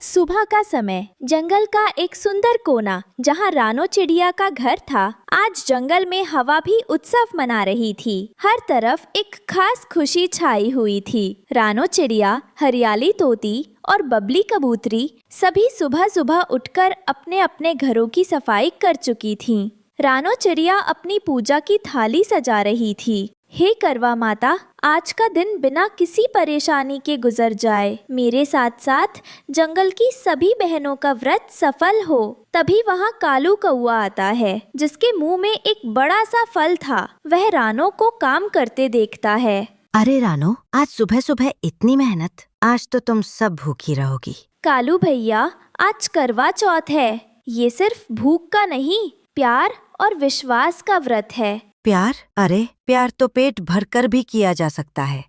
सुबह का समय, जंगल का एक सुंदर कोना जहाँ रानो चिड़िया का घर था। आज जंगल में हवा भी उत्सव मना रही थी। हर तरफ एक खास खुशी छाई हुई थी। रानो चिड़िया, हरियाली तोती और बबली कबूतरी सभी सुबह सुबह उठकर अपने अपने घरों की सफाई कर चुकी थीं। रानो चिड़िया अपनी पूजा की थाली सजा रही थी। हे करवा माता, आज का दिन बिना किसी परेशानी के गुजर जाए। मेरे साथ साथ जंगल की सभी बहनों का व्रत सफल हो। तभी वहाँ कालू कौआ आता है, जिसके मुंह में एक बड़ा सा फल था। वह रानो को काम करते देखता है। अरे रानो, आज सुबह सुबह इतनी मेहनत, आज तो तुम सब भूखी रहोगी। कालू भैया, आज करवा चौथ है। ये सिर्फ भूख का नहीं, प्यार और विश्वास का व्रत है। प्यार? अरे प्यार तो पेट भरकर भी किया जा सकता है।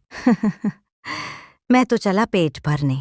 मैं तो चला पेट भरने।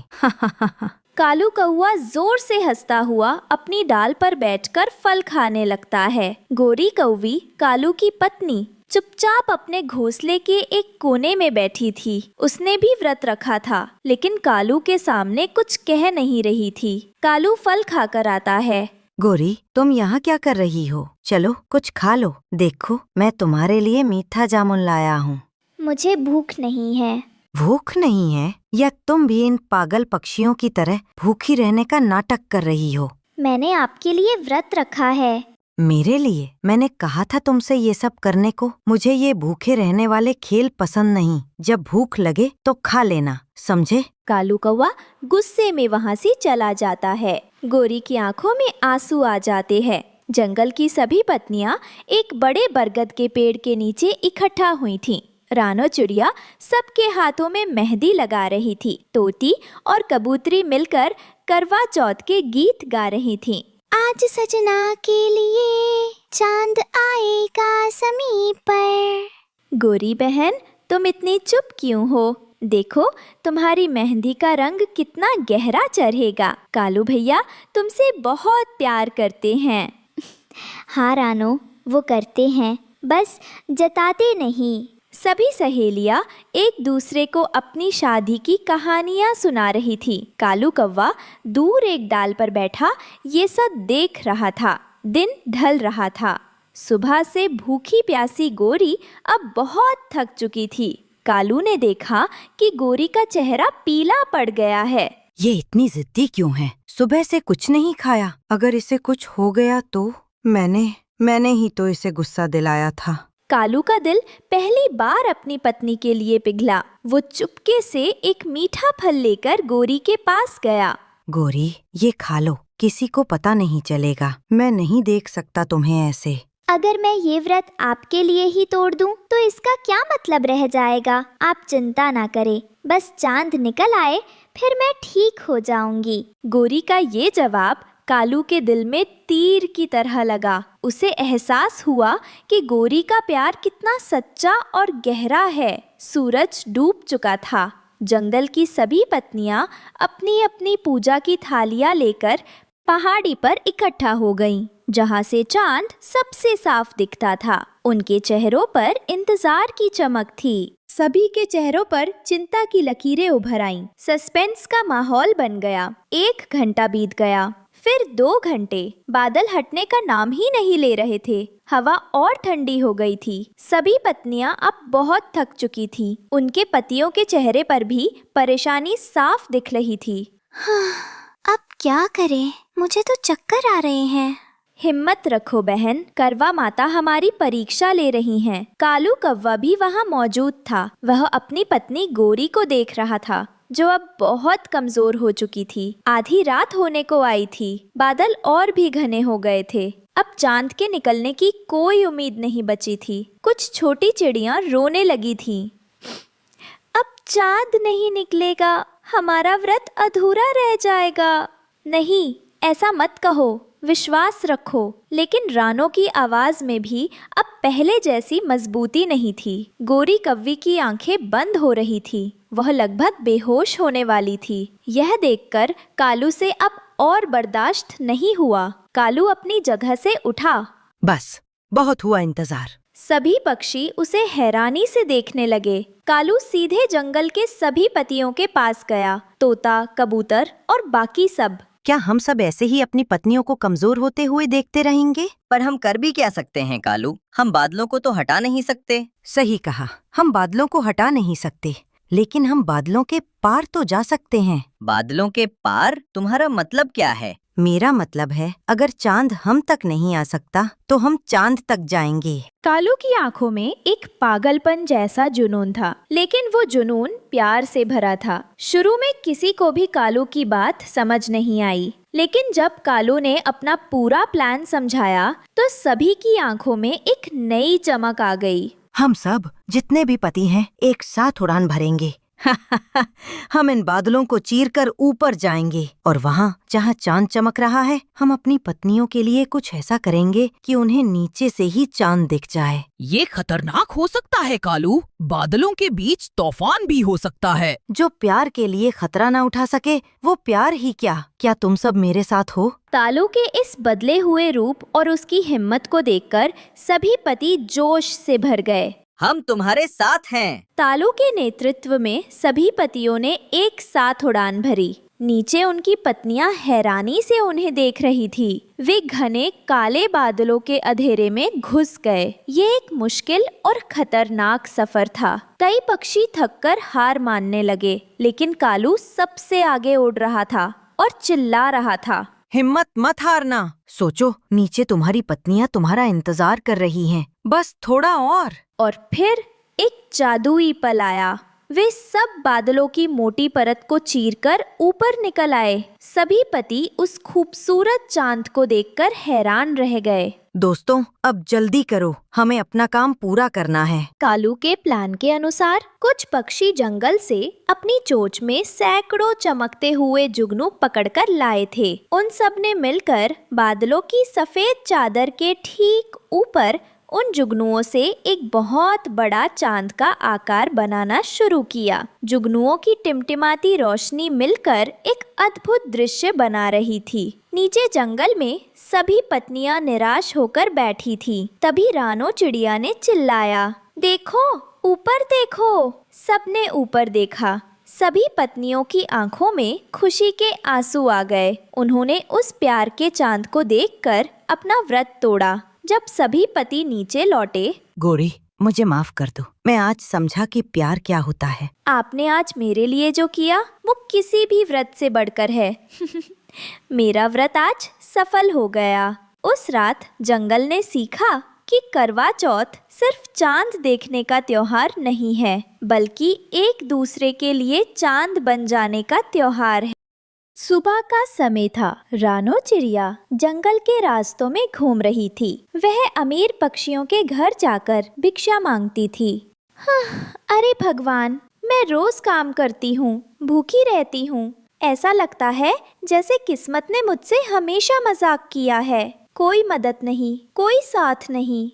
कालू कौआ जोर से हंसता हुआ अपनी डाल पर बैठकर फल खाने लगता है। गोरी कौवी, कालू की पत्नी, चुपचाप अपने घोंसले के एक कोने में बैठी थी। उसने भी व्रत रखा था, लेकिन कालू के सामने कुछ कह नहीं रही थी। कालू फल खाकर आता है। गोरी, तुम यहाँ क्या कर रही हो? चलो कुछ खा लो। देखो, मैं तुम्हारे लिए मीठा जामुन लाया हूँ। मुझे भूख नहीं है। भूख नहीं है? या तुम भी इन पागल पक्षियों की तरह भूखी रहने का नाटक कर रही हो? मैंने आपके लिए व्रत रखा है। मेरे लिए? मैंने कहा था तुमसे ये सब करने को। मुझे ये भूखे रहने वाले खेल पसंद नहीं। जब भूख लगे तो खा लेना, समझे? कालू कौवा गुस्से में वहाँ से चला जाता है। गोरी की आंखों में आंसू आ जाते हैं। जंगल की सभी पत्नियां एक बड़े बरगद के पेड़ के नीचे इकट्ठा हुई थीं। रानो चिड़िया सबके हाथों में मेहंदी लगा रही थी। तोती और कबूतरी मिलकर करवा चौथ के गीत गा रही थीं। आज सजना के लिए चांद आएगा ज़मीं पर। गोरी बहन, तुम इतनी चुप क्यों हो? देखो, तुम्हारी मेहंदी का रंग कितना गहरा चढ़ेगा। कालू भैया तुमसे बहुत प्यार करते हैं। हाँ रानो, वो करते हैं, बस जताते नहीं। सभी सहेलियां एक दूसरे को अपनी शादी की कहानियां सुना रही थी। कालू कौवा दूर एक डाल पर बैठा ये सब देख रहा था। दिन ढल रहा था। सुबह से भूखी प्यासी गोरी अब बहुत थक चुकी थी। कालू ने देखा कि गोरी का चेहरा पीला पड़ गया है। ये इतनी जिद्दी क्यों है? सुबह से कुछ नहीं खाया। अगर इसे कुछ हो गया तो? मैंने ही तो इसे गुस्सा दिलाया था। कालू का दिल पहली बार अपनी पत्नी के लिए पिघला। वो चुपके से एक मीठा फल लेकर गोरी के पास गया। गोरी, ये खा लो, किसी को पता नहीं चलेगा। मैं नहीं देख सकता तुम्हें ऐसे। अगर मैं ये व्रत आपके लिए ही तोड़ दूं, तो इसका क्या मतलब रह जाएगा? आप चिंता ना करें, बस चांद निकल आए फिर मैं ठीक हो जाऊंगी। गोरी का ये जवाब कालू के दिल में तीर की तरह लगा। उसे एहसास हुआ कि गोरी का प्यार कितना सच्चा और गहरा है। सूरज डूब चुका था। जंगल की सभी पत्नियां अपनी अपनी पूजा की थालियां लेकर पहाड़ी पर इकट्ठा हो गईं, जहां से चांद सबसे साफ दिखता था। उनके चेहरों पर इंतजार की चमक थी। सभी के चेहरों पर चिंता की लकीरें उभर आईं। सस्पेंस का माहौल बन गया। 1 घंटा बीत गया, फिर 2 घंटे। बादल हटने का नाम ही नहीं ले रहे थे। हवा और ठंडी हो गई थी। सभी पत्नियां अब बहुत थक चुकी थीं। उनके पतियों के चेहरे पर भी परेशानी साफ दिख रही थी। हाँ, अब क्या करें? मुझे तो चक्कर आ रहे हैं। हिम्मत रखो बहन, करवा माता हमारी परीक्षा ले रही हैं। कालू कौवा भी वहाँ मौजूद था। वह अपनी पत्नी गोरी को देख रहा था, जो अब बहुत कमजोर हो चुकी थी। आधी रात होने को आई थी। बादल और भी घने हो गए थे। अब चांद के निकलने की कोई उम्मीद नहीं बची थी। कुछ छोटी चिड़ियां रोने लगी थीं। अब चांद नहीं निकलेगा, हमारा व्रत अधूरा रह जाएगा। नहीं, ऐसा मत कहो, विश्वास रखो। लेकिन रानो की आवाज में भी अब पहले जैसी मजबूती नहीं थी। गोरी कौवी की आंखें बंद हो रही थी। वह लगभग बेहोश होने वाली थी। यह देखकर कालू से अब और बर्दाश्त नहीं हुआ। कालू अपनी जगह से उठा। बस, बहुत हुआ इंतजार। सभी पक्षी उसे हैरानी से देखने लगे। कालू सीधे जंगल के सभी पतियों के पास गया, तोता, कबूतर और बाकी सब। क्या हम सब ऐसे ही अपनी पत्नियों को कमजोर होते हुए देखते रहेंगे? पर हम कर भी क्या सकते हैं कालू, हम बादलों को तो हटा नहीं सकते। सही कहा, हम बादलों को हटा नहीं सकते, लेकिन हम बादलों के पार तो जा सकते हैं। बादलों के पार? तुम्हारा मतलब क्या है? मेरा मतलब है, अगर चांद हम तक नहीं आ सकता तो हम चांद तक जाएंगे। कालू की आंखों में एक पागलपन जैसा जुनून था, लेकिन वो जुनून प्यार से भरा था। शुरू में किसी को भी कालू की बात समझ नहीं आई, लेकिन जब कालू ने अपना पूरा प्लान समझाया तो सभी की आंखों में एक नई चमक आ गई। हम सब जितने भी पति हैं एक साथ उड़ान भरेंगे। हम इन बादलों को चीरकर ऊपर जाएंगे और वहाँ जहाँ चांद चमक रहा है, हम अपनी पत्नियों के लिए कुछ ऐसा करेंगे कि उन्हें नीचे से ही चांद दिख जाए। ये खतरनाक हो सकता है कालू, बादलों के बीच तूफान भी हो सकता है। जो प्यार के लिए खतरा न उठा सके वो प्यार ही क्या तुम सब मेरे साथ हो? कालू के इस बदले हुए रूप और उसकी हिम्मत को देखकर सभी पति जोश से भर गए। हम तुम्हारे साथ हैं। तालू के नेतृत्व में सभी पतियों ने एक साथ उड़ान भरी। नीचे उनकी पत्नियां हैरानी से उन्हें देख रही थी। वे घने काले बादलों के अंधेरे में घुस गए। ये एक मुश्किल और खतरनाक सफर था। कई पक्षी थककर हार मानने लगे, लेकिन कालू सबसे आगे उड़ रहा था और चिल्ला रहा था, हिम्मत मत हारना। सोचो, नीचे तुम्हारी पत्नियां तुम्हारा इंतजार कर रही हैं। बस थोड़ा और फिर एक जादुई पल आया। वे सब बादलों की मोटी परत को चीरकर ऊपर निकल आए। सभी पति उस खूबसूरत चांद को देखकर हैरान रह गए। दोस्तों, अब जल्दी करो, हमें अपना काम पूरा करना है। कालू के प्लान के अनुसार कुछ पक्षी जंगल से अपनी चोंच में सैकड़ों चमकते हुए जुगनू पकड़कर लाए थे। उन सब ने मिलकर बादलों की सफेद चादर के ठीक ऊपर उन जुगनुओं से एक बहुत बड़ा चांद का आकार बनाना शुरू किया। जुगनुओं की टिमटिमाती रोशनी मिलकर एक अद्भुत दृश्य बना रही थी। नीचे जंगल में सभी पत्नियां निराश होकर बैठी थीं। तभी रानो चिड़िया ने चिल्लाया, देखो, ऊपर देखो। सबने ऊपर देखा। सभी पत्नियों की आंखों में खुशी के आंसू आ गए। उन्होंने उस प्यार के चांद को देखकर अपना व्रत तोड़ा। जब सभी पति नीचे लौटे, गोरी, मुझे माफ कर दो, मैं आज समझा कि प्यार क्या होता है। आपने आज मेरे लिए जो किया वो किसी भी व्रत से बढ़कर है। मेरा व्रत आज सफल हो गया। उस रात जंगल ने सीखा कि करवा चौथ सिर्फ चांद देखने का त्योहार नहीं है, बल्कि एक दूसरे के लिए चांद बन जाने का त्योहार है। सुबह का समय था। रानो चिड़िया जंगल के रास्तों में घूम रही थी। वह अमीर पक्षियों के घर जाकर भिक्षा मांगती थी। अरे भगवान, मैं रोज काम करती हूँ, भूखी रहती हूँ। ऐसा लगता है जैसे किस्मत ने मुझसे हमेशा मजाक किया है। कोई मदद नहीं, कोई साथ नहीं।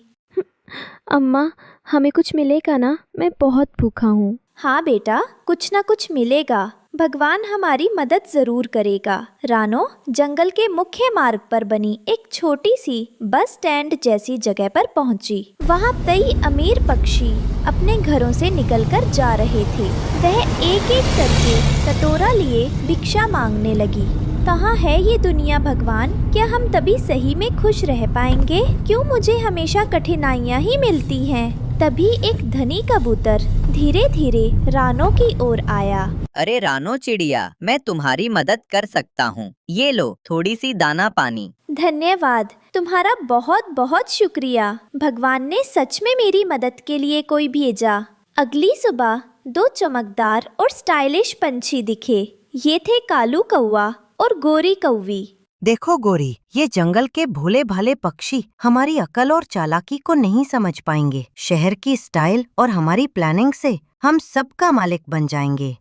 अम्मा, हमें कुछ मिलेगा ना? मैं बहुत भूखा हूँ। हाँ बेटा, कुछ ना कुछ मिलेगा। भगवान हमारी मदद जरूर करेगा। रानो जंगल के मुख्य मार्ग पर बनी एक छोटी सी बस स्टैंड जैसी जगह पर पहुंची। वहाँ कई अमीर पक्षी अपने घरों से निकलकर जा रहे थे। वह एक एक करके कटोरा लिए भिक्षा मांगने लगी। कहाँ है ये दुनिया भगवान? क्या हम तभी सही में खुश रह पाएंगे? क्यों मुझे हमेशा कठिनाइयाँ ही मिलती हैं? तभी एक धनी कबूतर धीरे धीरे रानो की ओर आया। अरे रानो चिड़िया, मैं तुम्हारी मदद कर सकता हूँ। ये लो थोड़ी सी दाना पानी। धन्यवाद, तुम्हारा बहुत बहुत शुक्रिया। भगवान ने सच में मेरी मदद के लिए कोई भेजा। अगली सुबह दो चमकदार और स्टाइलिश पंछी दिखे। ये थे कालू कौवा और गोरी कौवी। देखो गोरी, ये जंगल के भोले भाले पक्षी हमारी अकल और चालाकी को नहीं समझ पाएंगे। शहर की स्टाइल और हमारी प्लानिंग से हम सबका मालिक बन जाएंगे।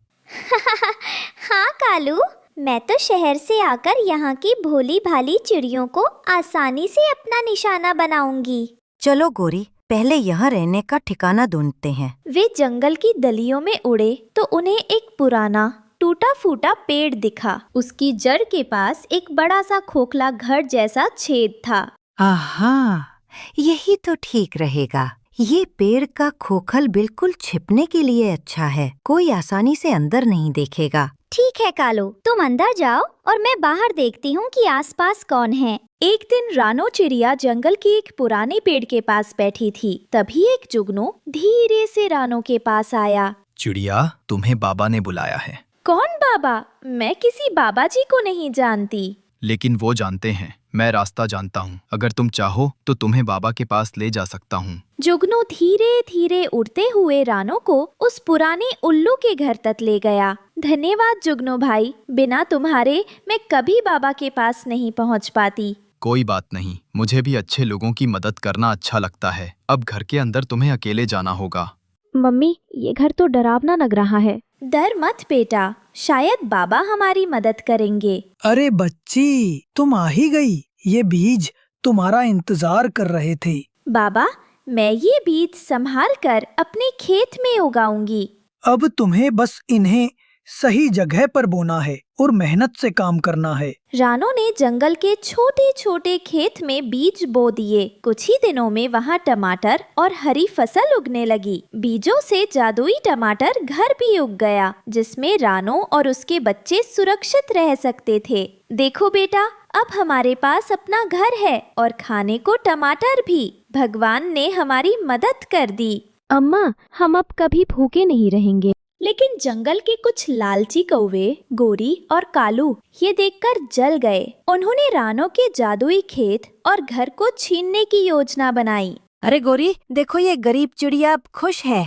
हाँ कालू, मैं तो शहर से आकर यहाँ की भोली भाली चिड़ियों को आसानी से अपना निशाना बनाऊंगी। चलो गोरी, पहले यहाँ रहने का ठिकाना ढूंढते हैं। वे जंगल की दलियों में उड़े तो उन्हें एक पुराना टूटा फूटा पेड़ दिखा। उसकी जड़ के पास एक बड़ा सा खोखला घर जैसा छेद था। आहा, यही तो ठीक रहेगा। ये पेड़ का खोखल बिल्कुल छिपने के लिए अच्छा है, कोई आसानी से अंदर नहीं देखेगा। ठीक है कालू, तुम अंदर जाओ और मैं बाहर देखती हूँ कि आसपास कौन है। एक दिन रानो चिड़िया जंगल के एक पुराने पेड़ के पास बैठी थी। तभी एक जुगनू धीरे से रानो के पास आया। चिड़िया, तुम्हें बाबा ने बुलाया है। कौन बाबा? मैं किसी बाबा जी को नहीं जानती। लेकिन वो जानते हैं, मैं रास्ता जानता हूँ। अगर तुम चाहो तो तुम्हें बाबा के पास ले जा सकता हूँ। जुगनू धीरे धीरे उड़ते हुए रानो को उस पुराने उल्लू के घर तक ले गया। धन्यवाद जुगनू भाई, बिना तुम्हारे मैं कभी बाबा के पास नहीं पहुँच पाती। कोई बात नहीं, मुझे भी अच्छे लोगों की मदद करना अच्छा लगता है। अब घर के अंदर तुम्हें अकेले जाना होगा। मम्मी, ये घर तो डरावना लग रहा है। डर मत बेटा, शायद बाबा हमारी मदद करेंगे। अरे बच्ची, तुम आ ही गई। ये बीज तुम्हारा इंतजार कर रहे थे। बाबा, मैं ये बीज संभाल कर अपने खेत में उगाऊंगी। अब तुम्हें बस इन्हें सही जगह पर बोना है और मेहनत से काम करना है। रानो ने जंगल के छोटे छोटे खेत में बीज बो दिए। कुछ ही दिनों में वहाँ टमाटर और हरी फसल उगने लगी। बीजों से जादुई टमाटर घर भी उग गया, जिसमें रानो और उसके बच्चे सुरक्षित रह सकते थे। देखो बेटा, अब हमारे पास अपना घर है और खाने को टमाटर भी। भगवान ने हमारी मदद कर दी। अम्मा, हम अब कभी भूखे नहीं रहेंगे। लेकिन जंगल के कुछ लालची कौवे, गोरी और कालू ये देखकर जल गए। उन्होंने रानो के जादुई खेत और घर को छीनने की योजना बनाई। अरे गोरी, देखो ये गरीब चिड़िया अब खुश है।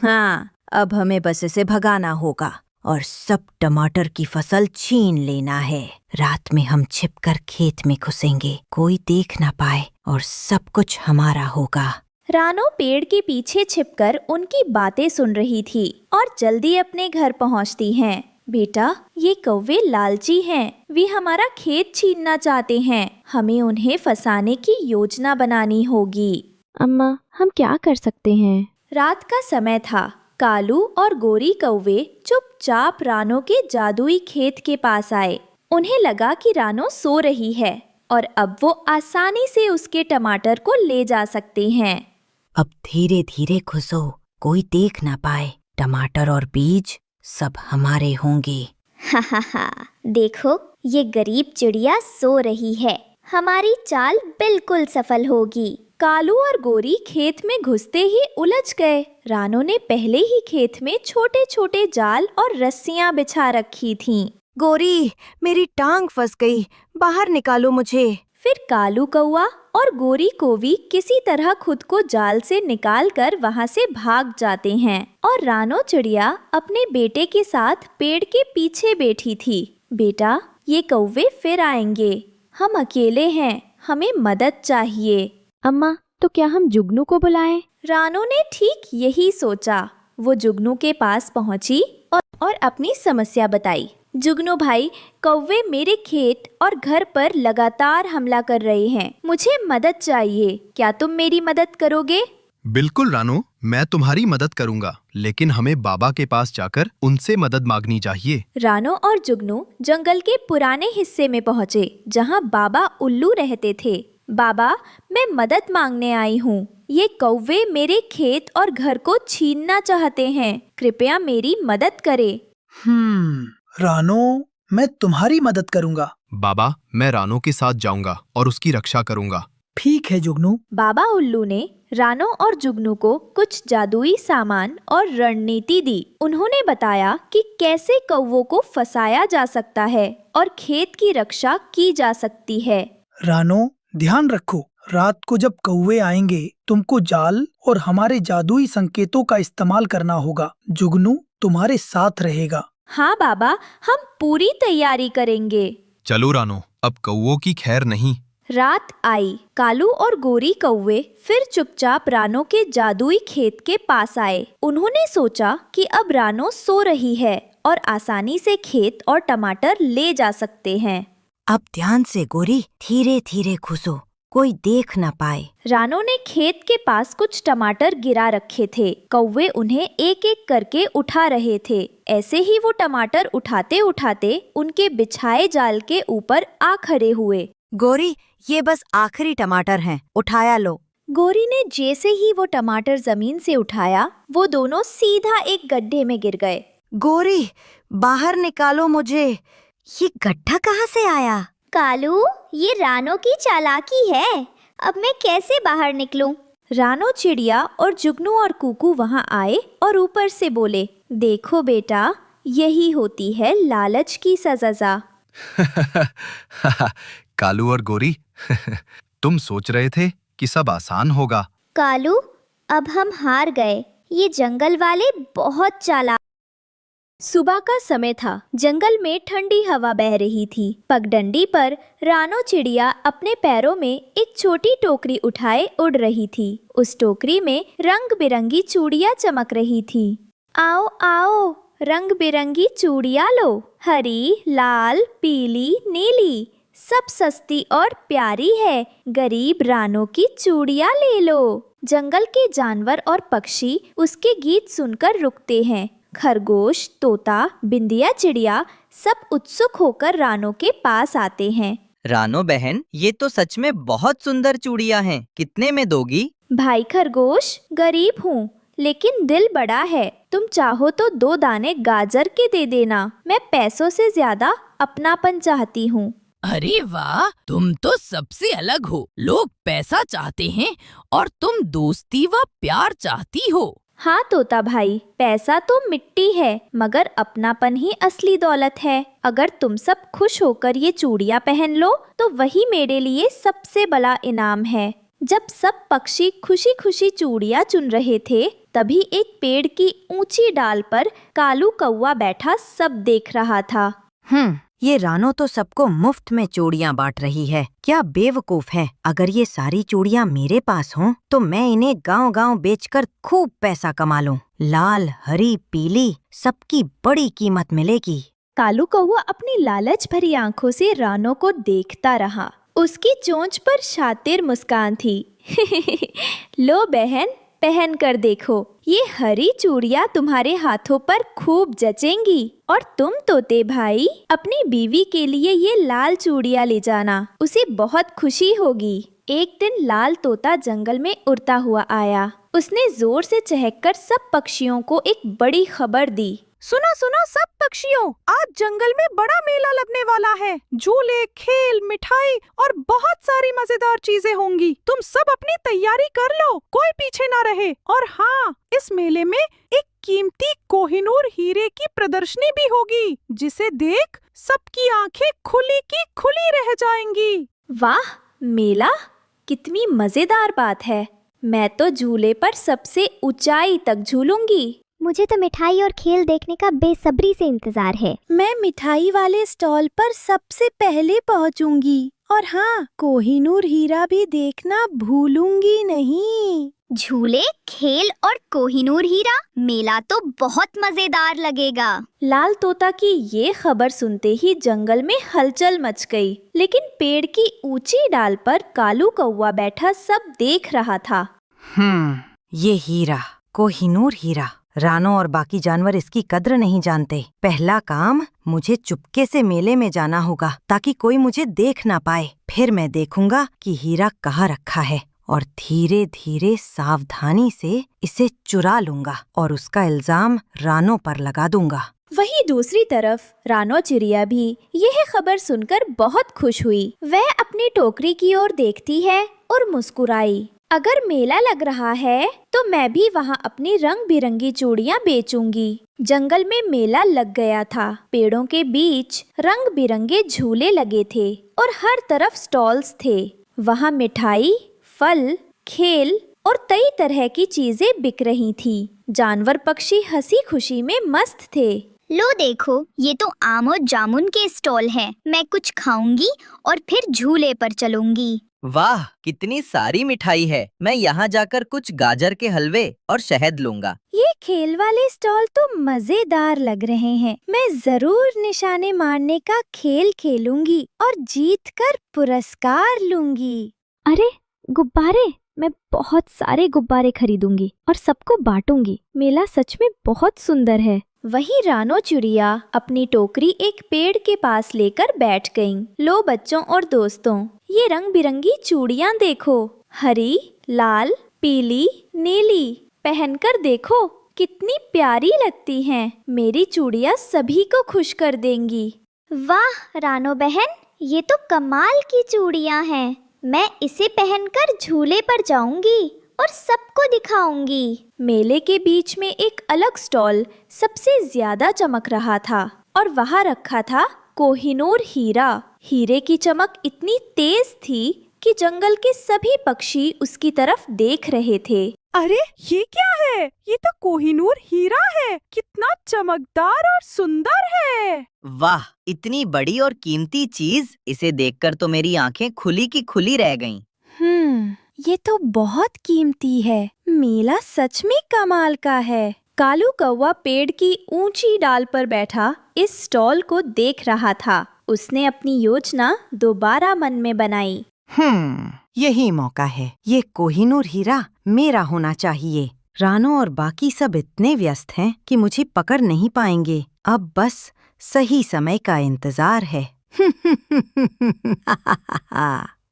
हाँ, अब हमें बस इसे भगाना होगा और सब टमाटर की फसल छीन लेना है। रात में हम छिपकर खेत में घुसेंगे, कोई देख ना पाए और सब कुछ हमारा होगा। रानो पेड़ के पीछे छिपकर उनकी बातें सुन रही थी और जल्दी अपने घर पहुंचती हैं। बेटा, ये कौवे लालची हैं, वे हमारा खेत छीनना चाहते हैं। हमें उन्हें फंसाने की योजना बनानी होगी। अम्मा, हम क्या कर सकते हैं? रात का समय था। कालू और गोरी कौवे चुपचाप रानो के जादुई खेत के पास आए। उन्हें लगा कि रानो सो रही है और अब वो आसानी से उसके टमाटर को ले जा सकते हैं। अब धीरे धीरे घुसो, कोई देख ना पाए। टमाटर और बीज सब हमारे होंगे। हा हा हा, देखो ये गरीब चिड़िया सो रही है। हमारी चाल बिल्कुल सफल होगी। कालू और गोरी खेत में घुसते ही उलझ गए। रानो ने पहले ही खेत में छोटे छोटे जाल और रस्सियां बिछा रखी थीं। गोरी, मेरी टांग फंस गई, बाहर निकालो मुझे। फिर कालू कौवा और गोरी कोवी किसी तरह खुद को जाल से निकालकर वहां से भाग जाते हैं और रानो चिड़िया अपने बेटे के साथ पेड़ के पीछे बैठी थी। बेटा, ये कौवे फिर आएंगे, हम अकेले हैं, हमें मदद चाहिए। अम्मा, तो क्या हम जुगनू को बुलाएं? रानो ने ठीक यही सोचा। वो जुगनू के पास पहुंची और अपनी समस्या बताई। जुगनू भाई, कौवे मेरे खेत और घर पर लगातार हमला कर रहे हैं। मुझे मदद चाहिए, क्या तुम मेरी मदद करोगे? बिल्कुल रानो, मैं तुम्हारी मदद करूंगा, लेकिन हमें बाबा के पास जाकर उनसे मदद मांगनी चाहिए। रानो और जुगनू जंगल के पुराने हिस्से में पहुँचे, जहाँ बाबा उल्लू रहते थे। बाबा, मैं मदद मांगने आई हूँ। ये कौवे मेरे खेत और घर को छीनना चाहते हैं, कृपया मेरी मदद करें। रानो, मैं तुम्हारी मदद करूंगा। बाबा, मैं रानो के साथ जाऊंगा और उसकी रक्षा करूंगा। ठीक है जुगनू। बाबा उल्लू ने रानो और जुगनू को कुछ जादुई सामान और रणनीति दी। उन्होंने बताया कि कैसे कौवों को फंसाया जा सकता है और खेत की रक्षा की जा सकती है। रानो, ध्यान रखो, रात को जब कौवे आएंगे तुमको जाल और हमारे जादुई संकेतों का इस्तेमाल करना होगा। जुगनू तुम्हारे साथ रहेगा। हाँ बाबा, हम पूरी तैयारी करेंगे। चलो रानो, अब कौवों की खैर नहीं। रात आई। कालू और गोरी कौवे फिर चुपचाप रानो के जादुई खेत के पास आए। उन्होंने सोचा कि अब रानो सो रही है और आसानी से खेत और टमाटर ले जा सकते हैं। अब ध्यान से गोरी, धीरे धीरे घुसो, कोई देख न पाए। रानो ने खेत के पास कुछ टमाटर गिरा रखे थे। कौवे उन्हें एक एक करके उठा रहे थे। ऐसे ही वो टमाटर उठाते उठाते उनके बिछाए जाल के ऊपर आ खड़े हुए। गोरी, ये बस आखिरी टमाटर हैं, उठाया लो। गोरी ने जैसे ही वो टमाटर जमीन से उठाया, वो दोनों सीधा एक गड्ढे में गिर गए। गोरी, बाहर निकालो मुझे। ये गड्ढा कहाँ से आया? कालू, ये रानो की चालाकी है। अब मैं कैसे बाहर निकलूं? रानो चिड़िया और जुगनू और कुकू वहां आए और ऊपर से बोले, देखो बेटा, यही होती है लालच की सजा। कालू और गोरी, तुम सोच रहे थे कि सब आसान होगा। कालू, अब हम हार गए। ये जंगल वाले बहुत चालाक। सुबह का समय था। जंगल में ठंडी हवा बह रही थी। पगडंडी पर रानो चिड़िया अपने पैरों में एक छोटी टोकरी उठाए उड़ रही थी। उस टोकरी में रंग बिरंगी चूड़ियाँ चमक रही थी। आओ आओ, रंग बिरंगी चूड़ियाँ लो, हरी, लाल, पीली, नीली, सब सस्ती और प्यारी है। गरीब रानो की चूड़ियाँ ले लो। जंगल के जानवर और पक्षी उसके गीत सुनकर रुकते हैं। खरगोश, तोता, बिंदिया चिड़िया सब उत्सुक होकर रानो के पास आते हैं। रानो बहन, ये तो सच में बहुत सुंदर चूड़ियाँ हैं। कितने में दोगी? भाई खरगोश, गरीब हूँ लेकिन दिल बड़ा है। तुम चाहो तो 2 दाने गाजर के दे देना। मैं पैसों से ज्यादा अपनापन चाहती हूँ। अरे वाह, तुम तो सबसे अलग हो। लोग पैसा चाहते हैं और तुम दोस्ती व प्यार चाहती हो। हाँ तोता भाई, पैसा तो मिट्टी है मगर अपनापन ही असली दौलत है। अगर तुम सब खुश होकर ये चूड़ियाँ पहन लो तो वही मेरे लिए सबसे बड़ा इनाम है। जब सब पक्षी खुशी खुशी चूड़ियाँ चुन रहे थे, तभी एक पेड़ की ऊंची डाल पर कालू कौवा बैठा सब देख रहा था। ये रानो तो सबको मुफ्त में चूड़ियाँ बांट रही है। क्या बेवकूफ है। अगर ये सारी चूड़ियाँ मेरे पास हों तो मैं इन्हें गांव-गांव बेचकर खूब पैसा कमा लूं। लाल, हरी, पीली, सबकी बड़ी कीमत मिलेगी। कालू कौवा अपनी लालच भरी आंखों से रानो को देखता रहा। उसकी चोंच पर शातिर मुस्कान थी। लो बहन, पहन कर देखो, ये हरी चूड़ियाँ तुम्हारे हाथों पर खूब जचेंगी। और तुम तोते भाई, अपनी बीवी के लिए ये लाल चूड़ियाँ ले जाना, उसे बहुत खुशी होगी। एक दिन लाल तोता जंगल में उड़ता हुआ आया। उसने जोर से चहककर सब पक्षियों को एक बड़ी खबर दी। सुनो सुनो सब पक्षियों, आज जंगल में बड़ा मेला लगने वाला है। झूले, खेल, मिठाई और बहुत सारी मजेदार चीजें होंगी। तुम सब अपनी तैयारी कर लो, कोई पीछे ना रहे। और हाँ, इस मेले में एक कीमती कोहिनूर हीरे की प्रदर्शनी भी होगी, जिसे देख सबकी आंखें खुली की खुली रह जाएंगी। वाह, मेला कितनी मजेदार बात है। मैं तो झूले पर सबसे ऊंचाई तक झूलूंगी। मुझे तो मिठाई और खेल देखने का बेसब्री से इंतजार है। मैं मिठाई वाले स्टॉल पर सबसे पहले पहुंचूंगी। और हाँ, कोहिनूर हीरा भी देखना भूलूंगी नहीं। झूले, खेल और कोहिनूर हीरा, मेला तो बहुत मजेदार लगेगा। लाल तोता की ये खबर सुनते ही जंगल में हलचल मच गई। लेकिन पेड़ की ऊंची डाल पर कालू कौवा बैठा सब देख रहा था। ये हीरा, कोहिनूर हीरा। रानो और बाकी जानवर इसकी कद्र नहीं जानते। पहला काम, मुझे चुपके से मेले में जाना होगा ताकि कोई मुझे देख ना पाए। फिर मैं देखूंगा कि हीरा कहाँ रखा है और धीरे धीरे सावधानी से इसे चुरा लूंगा और उसका इल्जाम रानो पर लगा दूंगा। वहीं दूसरी तरफ रानो चिड़िया भी यह खबर सुनकर बहुत खुश हुई। वह अपनी टोकरी की ओर देखती है और मुस्कुराई। अगर मेला लग रहा है तो मैं भी वहाँ अपनी रंग बिरंगी चूड़ियाँ बेचूंगी। जंगल में मेला लग गया था। पेड़ों के बीच रंग बिरंगे झूले लगे थे और हर तरफ स्टॉल्स थे। वहाँ मिठाई, फल, खेल और कई तरह की चीजें बिक रही थी। जानवर पक्षी हंसी खुशी में मस्त थे। लो देखो, ये तो आम और जामुन के स्टॉल हैं। मैं कुछ खाऊंगी और फिर झूले पर चलूंगी। वाह, कितनी सारी मिठाई है। मैं यहाँ जाकर कुछ गाजर के हलवे और शहद लूंगा। ये खेल वाले स्टॉल तो मजेदार लग रहे हैं। मैं जरूर निशाने मारने का खेल खेलूंगी और जीतकर पुरस्कार लूंगी। अरे गुब्बारे, मैं बहुत सारे गुब्बारे खरीदूंगी और सबको बांटूंगी। मेला सच में बहुत सुंदर है। वहीं रानो चिड़िया अपनी टोकरी एक पेड़ के पास लेकर बैठ गईं। लो बच्चों और दोस्तों, ये रंग बिरंगी चूड़ियाँ देखो। हरी, लाल, पीली, नीली। पहनकर देखो कितनी प्यारी लगती हैं। मेरी चूड़ियाँ सभी को खुश कर देंगी। वाह रानो बहन, ये तो कमाल की चूड़ियाँ हैं। मैं इसे पहनकर झूले पर जाऊंगी और सबको दिखाऊंगी। मेले के बीच में एक अलग स्टॉल सबसे ज्यादा चमक रहा था और वहाँ रखा था कोहिनूर हीरा। हीरे की चमक इतनी तेज थी कि जंगल के सभी पक्षी उसकी तरफ देख रहे थे। अरे ये क्या है? ये तो कोहिनूर हीरा है। कितना चमकदार और सुंदर है। वाह, इतनी बड़ी और कीमती चीज, इसे देखकर तो मेरी आंखें खुली की खुली रह गईं। ये तो बहुत कीमती है। मेला सच में कमाल का है। कालू कौवा पेड़ की ऊंची डाल पर बैठा इस स्टॉल को देख रहा था। उसने अपनी योजना दोबारा मन में बनाई। यही मौका है। ये कोहिनूर हीरा मेरा होना चाहिए। रानो और बाकी सब इतने व्यस्त हैं कि मुझे पकड़ नहीं पाएंगे। अब बस सही समय का इंतजार है।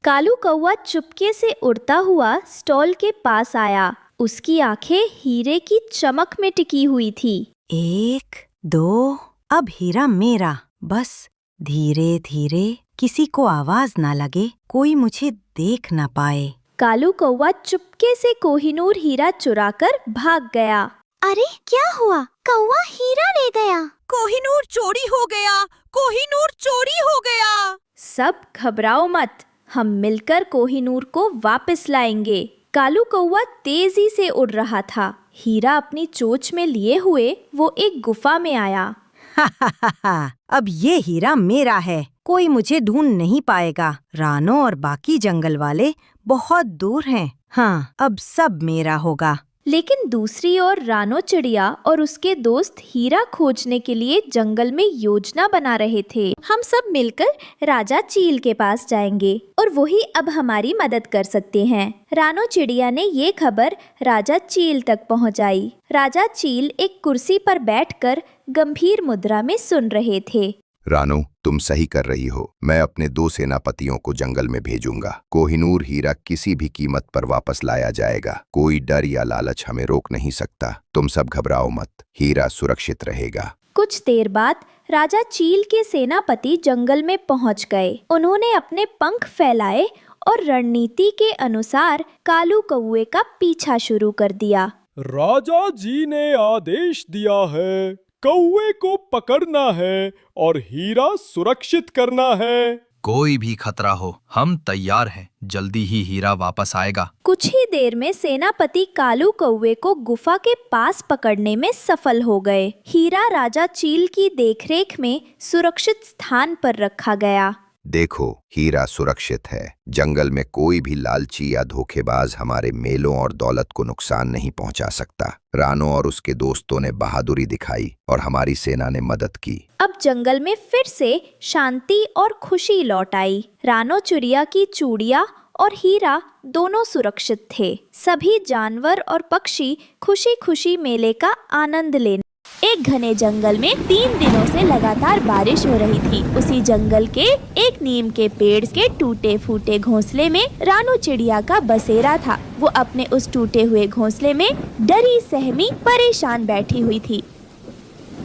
कालू कौवा चुपके से उड़ता हुआ स्टॉल के पास आया। उसकी आंखें हीरे की चमक में टिकी हुई थी। 1, 2, अब हीरा मेरा। बस धीरे धीरे, किसी को आवाज ना लगे, कोई मुझे देख ना पाए। कालू कौवा चुपके से कोहिनूर हीरा चुराकर भाग गया। अरे क्या हुआ? कौवा हीरा ले गया। कोहिनूर चोरी हो गया, कोहिनूर चोरी हो गया। सब घबराओ मत, हम मिलकर कोहिनूर को वापस लाएंगे। कालू कौवा तेजी से उड़ रहा था। हीरा अपनी चोंच में लिए हुए वो एक गुफा में आया। अब ये हीरा मेरा है। कोई मुझे ढूंढ नहीं पाएगा। रानो और बाकी जंगल वाले बहुत दूर हैं। हाँ, अब सब मेरा होगा। लेकिन दूसरी ओर रानो चिड़िया और उसके दोस्त हीरा खोजने के लिए जंगल में योजना बना रहे थे। हम सब मिलकर राजा चील के पास जाएंगे और वही अब हमारी मदद कर सकते हैं। रानो चिड़िया ने ये खबर राजा चील तक पहुंचाई। राजा चील एक कुर्सी पर बैठकर गंभीर मुद्रा में सुन रहे थे। रानो, तुम सही कर रही हो। मैं अपने 2 सेनापतियों को जंगल में भेजूंगा। कोहिनूर हीरा किसी भी कीमत पर वापस लाया जाएगा। कोई डर या लालच हमें रोक नहीं सकता। तुम सब घबराओ मत, हीरा सुरक्षित रहेगा। कुछ देर बाद राजा चील के सेनापति जंगल में पहुंच गए। उन्होंने अपने पंख फैलाए और रणनीति के अनुसार कालू कौवे का पीछा शुरू कर दिया। राजा जी ने आदेश दिया है, कौवे को पकड़ना है और हीरा सुरक्षित करना है। कोई भी खतरा हो, हम तैयार हैं। जल्दी ही हीरा वापस आएगा। कुछ ही देर में सेनापति कालू कौवे को गुफा के पास पकड़ने में सफल हो गए। हीरा राजा चील की देखरेख में सुरक्षित स्थान पर रखा गया। देखो, हीरा सुरक्षित है। जंगल में कोई भी लालची या धोखेबाज हमारे मेलों और दौलत को नुकसान नहीं पहुंचा सकता। रानो और उसके दोस्तों ने बहादुरी दिखाई और हमारी सेना ने मदद की। अब जंगल में फिर से शांति और खुशी लौट आई। रानो चिड़िया की चूड़ियाँ और हीरा दोनों सुरक्षित थे। सभी जानवर और पक्षी खुशी खुशी मेले का आनंद लेने। एक घने जंगल में 3 दिनों से लगातार बारिश हो रही थी। उसी जंगल के एक नीम के पेड़ के टूटे फूटे घोंसले में रानो चिड़िया का बसेरा था। वो अपने उस टूटे हुए घोंसले में डरी सहमी परेशान बैठी हुई थी।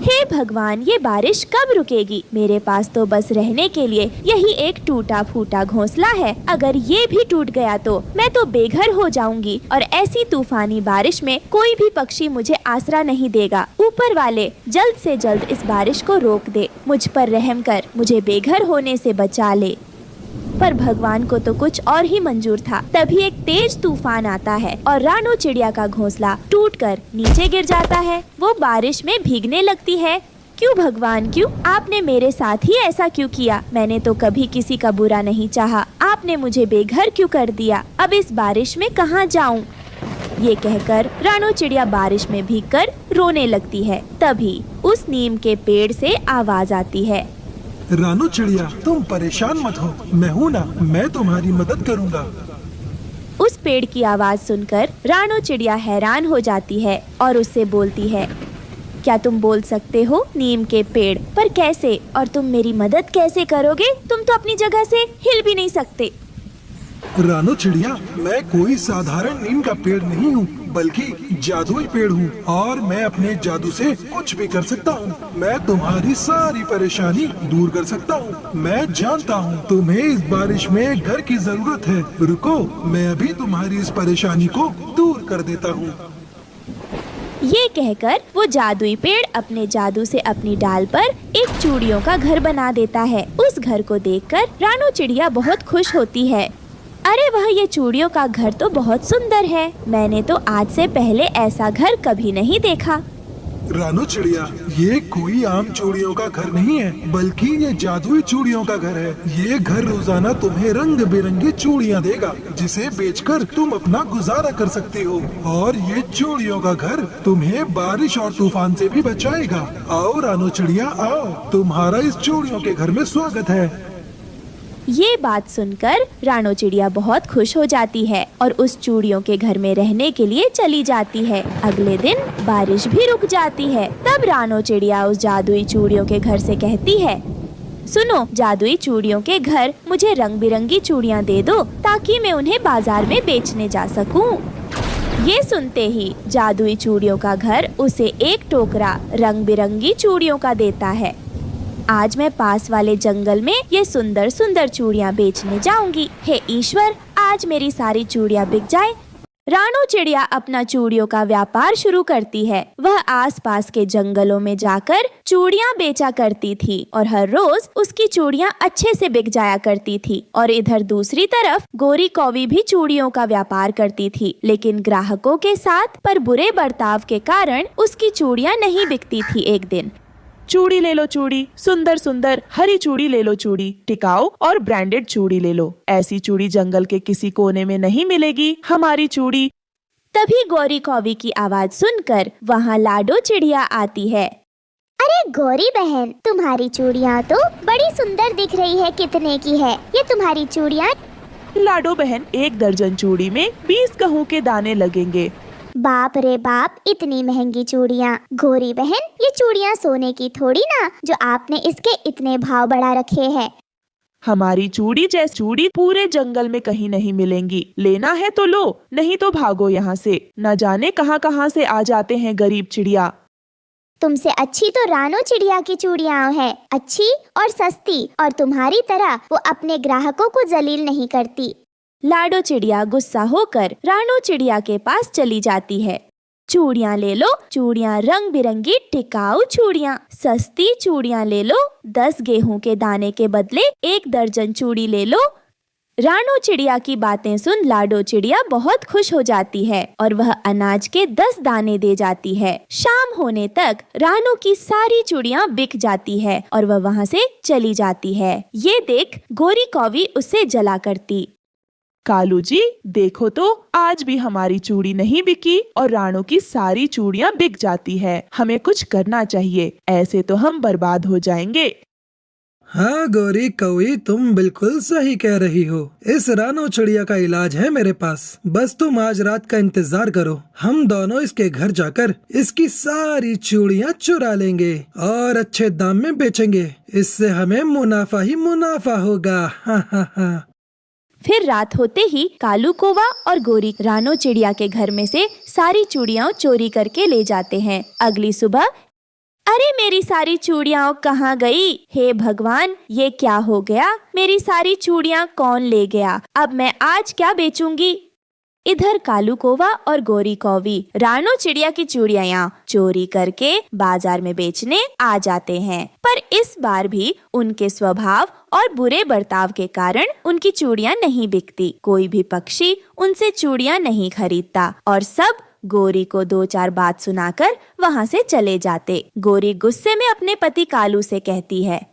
हे भगवान, ये बारिश कब रुकेगी? मेरे पास तो बस रहने के लिए यही एक टूटा फूटा घोंसला है। अगर ये भी टूट गया तो मैं तो बेघर हो जाऊंगी और ऐसी तूफानी बारिश में कोई भी पक्षी मुझे आसरा नहीं देगा। ऊपर वाले जल्द से जल्द इस बारिश को रोक दे। मुझ पर रहम कर, मुझे बेघर होने से बचा ले। पर भगवान को तो कुछ और ही मंजूर था। तभी एक तेज तूफान आता है और रानो चिड़िया का घोंसला टूटकर नीचे गिर जाता है। वो बारिश में भीगने लगती है। क्यों भगवान, क्यों? आपने मेरे साथ ही ऐसा क्यों किया? मैंने तो कभी किसी का बुरा नहीं चाहा। आपने मुझे बेघर क्यों कर दिया? अब इस बारिश में कहाँ जाऊँ? ये कहकर रानो चिड़िया बारिश में भीगकर रोने लगती है। तभी उस नीम के पेड़ से आवाज आती है। रानो चिड़िया, तुम परेशान मत हो, मैं हूँ ना, मैं तुम्हारी मदद करूँगा। उस पेड़ की आवाज सुनकर रानो चिड़िया हैरान हो जाती है और उससे बोलती है, क्या तुम बोल सकते हो नीम के पेड़? पर कैसे? और तुम मेरी मदद कैसे करोगे? तुम तो अपनी जगह से हिल भी नहीं सकते। रानो चिड़िया, मैं कोई साधारण नीम का पेड़ नहीं हूँ, बल्कि जादुई पेड़ हूँ और मैं अपने जादू से कुछ भी कर सकता हूँ। मैं तुम्हारी सारी परेशानी दूर कर सकता हूँ। मैं जानता हूँ तुम्हें इस बारिश में घर की जरूरत है। रुको, मैं अभी तुम्हारी इस परेशानी को दूर कर देता हूँ। ये कहकर वो जादुई पेड़ अपने जादू से अपनी डाल पर एक चूड़ियों का घर बना देता है। उस घर को देखकर रानो चिड़िया बहुत खुश होती है। अरे वाह, ये चूड़ियों का घर तो बहुत सुंदर है। मैंने तो आज से पहले ऐसा घर कभी नहीं देखा। रानो चिड़िया, ये कोई आम चूड़ियों का घर नहीं है, बल्कि ये जादुई चूड़ियों का घर है। ये घर रोजाना तुम्हें रंग बिरंगी चूड़ियाँ देगा, जिसे बेचकर तुम अपना गुजारा कर सकती हो। और ये चूड़ियों का घर तुम्हें बारिश और तूफान से भी बचाएगा। आओ रानो चिड़िया, आओ, तुम्हारा इस चूड़ियों के घर में स्वागत है। ये बात सुनकर रानो चिड़िया बहुत खुश हो जाती है और उस चूड़ियों के घर में रहने के लिए चली जाती है। अगले दिन बारिश भी रुक जाती है। तब रानो चिड़िया उस जादुई चूड़ियों के घर से कहती है, सुनो जादुई चूड़ियों के घर, मुझे रंग बिरंगी चूड़ियाँ दे दो ताकि मैं उन्हें बाजार में बेचने जा सकूं। ये सुनते ही जादुई चूड़ियों का घर उसे एक टोकरा रंग बिरंगी चूड़ियों का देता है। आज मैं पास वाले जंगल में ये सुंदर सुंदर चूड़ियाँ बेचने जाऊंगी। हे ईश्वर, आज मेरी सारी चूड़ियाँ बिक जाए। रानो चिड़िया अपना चूड़ियों का व्यापार शुरू करती है। वह आसपास के जंगलों में जाकर चूड़ियाँ बेचा करती थी और हर रोज उसकी चूड़ियाँ अच्छे से बिक जाया करती थी। और इधर दूसरी तरफ गोरी कौवी भी चूड़ियों का व्यापार करती थी, लेकिन ग्राहकों के साथ पर बुरे बर्ताव के कारण उसकी चूड़ियाँ नहीं बिकती थी। एक दिन, चूड़ी ले लो चूड़ी, सुंदर सुंदर हरी चूड़ी ले लो चूड़ी, टिकाऊ और ब्रांडेड चूड़ी ले लो। ऐसी चूड़ी जंगल के किसी कोने में नहीं मिलेगी, हमारी चूड़ी। तभी गौरी कौवी की आवाज सुनकर वहाँ लाडो चिड़िया आती है। अरे गौरी बहन, तुम्हारी चूड़ियाँ तो बड़ी सुंदर दिख रही है। कितने की है ये तुम्हारी चूड़ियाँ? लाडो बहन, 1 दर्जन चूड़ी में 20 गेहूं के दाने लगेंगे। बाप रे बाप, इतनी महंगी चूड़ियाँ। गौरी बहन, ये चूड़ियाँ सोने की थोड़ी ना, जो आपने इसके इतने भाव बढ़ा रखे हैं। हमारी चूड़ी जैसी चूड़ी पूरे जंगल में कहीं नहीं मिलेंगी। लेना है तो लो, नहीं तो भागो यहाँ से। न जाने कहाँ कहाँ से आ जाते हैं गरीब चिड़िया। तुमसे अच्छी तो रानो चिड़िया की चूड़ियाँ है, अच्छी और सस्ती, और तुम्हारी तरह वो अपने ग्राहकों को जलील नहीं करती। लाडो चिड़िया गुस्सा होकर रानो चिड़िया के पास चली जाती है। चूड़ियाँ ले लो, चूड़ियाँ रंग बिरंगी टिकाऊ चूड़ियाँ, सस्ती चूड़ियाँ ले लो, 10 गेहूं के दाने के बदले 1 दर्जन चूड़ी ले लो। रानो चिड़िया की बातें सुन लाडो चिड़िया बहुत खुश हो जाती है और वह अनाज के 10 दाने दे जाती है। शाम होने तक रानो की सारी चूड़ियाँ बिक जाती है और वह वहाँ से चली जाती है। ये देख गोरी कौवी उसे जला करती। कालू जी, देखो तो आज भी हमारी चूड़ी नहीं बिकी और रानो की सारी चूड़ियाँ बिक जाती है। हमें कुछ करना चाहिए, ऐसे तो हम बर्बाद हो जाएंगे। हाँ गौरी कौवी, तुम बिल्कुल सही कह रही हो। इस रानो चिड़िया का इलाज है मेरे पास। बस तुम आज रात का इंतजार करो, हम दोनों इसके घर जाकर इसकी सारी चूड़ियाँ चुरा लेंगे और अच्छे दाम में बेचेंगे। इससे हमें मुनाफा ही मुनाफा होगा। हाँ हाँ हाँ। फिर रात होते ही कालू कौवा और गोरी रानो चिड़िया के घर में से सारी चूड़ियाँ चोरी करके ले जाते हैं। अगली सुबह, अरे मेरी सारी चूड़ियाँ कहाँ गई? हे भगवान, ये क्या हो गया? मेरी सारी चूड़ियाँ कौन ले गया? अब मैं आज क्या बेचूंगी? इधर कालू कौवा और गोरी कौवी रानो चिड़िया की चूड़ियाँ चोरी करके बाजार में बेचने आ जाते हैं, पर इस बार भी उनके स्वभाव और बुरे बर्ताव के कारण उनकी चूड़ियाँ नहीं बिकती। कोई भी पक्षी उनसे चूड़ियाँ नहीं खरीदता और सब गोरी को 2-4 बात सुनाकर वहाँ से चले जाते। गोरी गुस्से में अपने पति कालू से कहती है,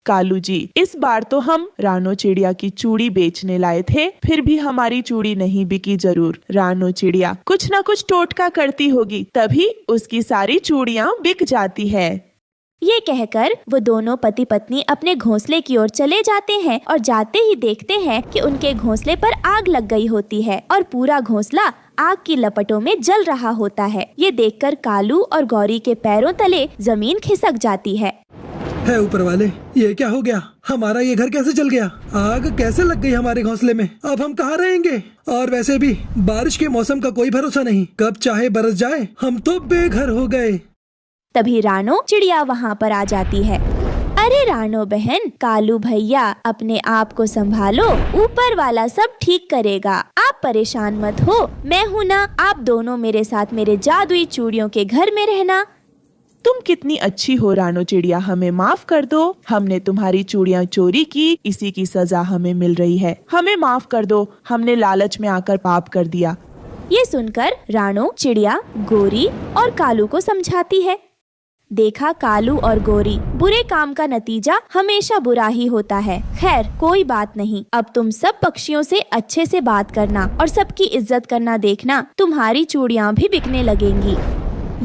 कालू जी, इस बार तो हम रानो चिड़िया की चूड़ी बेचने लाए थे, फिर भी हमारी चूड़ी नहीं बिकी। जरूर रानो चिड़िया कुछ न कुछ टोटका करती होगी, तभी उसकी सारी चूड़ियाँ बिक जाती है। ये कहकर वो दोनों पति पत्नी अपने घोंसले की ओर चले जाते हैं और जाते ही देखते हैं कि उनके घोंसले पर आग लग गई होती है और पूरा घोंसला आग की लपटों में जल रहा होता है। ये देखकर कालू और गौरी के पैरों तले जमीन खिसक जाती है। है ऊपर वाले, ये क्या हो गया? हमारा ये घर कैसे जल गया? आग कैसे लग गई हमारे घोंसले में? अब हम कहाँ रहेंगे? और वैसे भी बारिश के मौसम का कोई भरोसा नहीं, कब चाहे बरस जाए। हम तो बेघर हो गए। तभी रानो चिड़िया वहाँ पर आ जाती है। अरे रानो बहन, कालू भैया, अपने आप को संभालो, ऊपर वाला सब ठीक करेगा, आप परेशान मत हो, मैं हूँ ना। आप दोनों मेरे साथ मेरे जादुई चूड़ियों के घर में रहना। तुम कितनी अच्छी हो रानो चिड़िया, हमें माफ कर दो, हमने तुम्हारी चूड़ियाँ चोरी की, इसी की सजा हमें मिल रही है, हमें माफ कर दो, हमने लालच में आकर पाप कर दिया। ये सुनकर रानो चिड़िया गोरी और कालू को समझाती है। देखा कालू और गोरी, बुरे काम का नतीजा हमेशा बुरा ही होता है। खैर कोई बात नहीं, अब तुम सब पक्षियों से अच्छे से बात करना और सबकी इज्जत करना देखना, तुम्हारी चूड़ियाँ भी बिकने लगेंगी।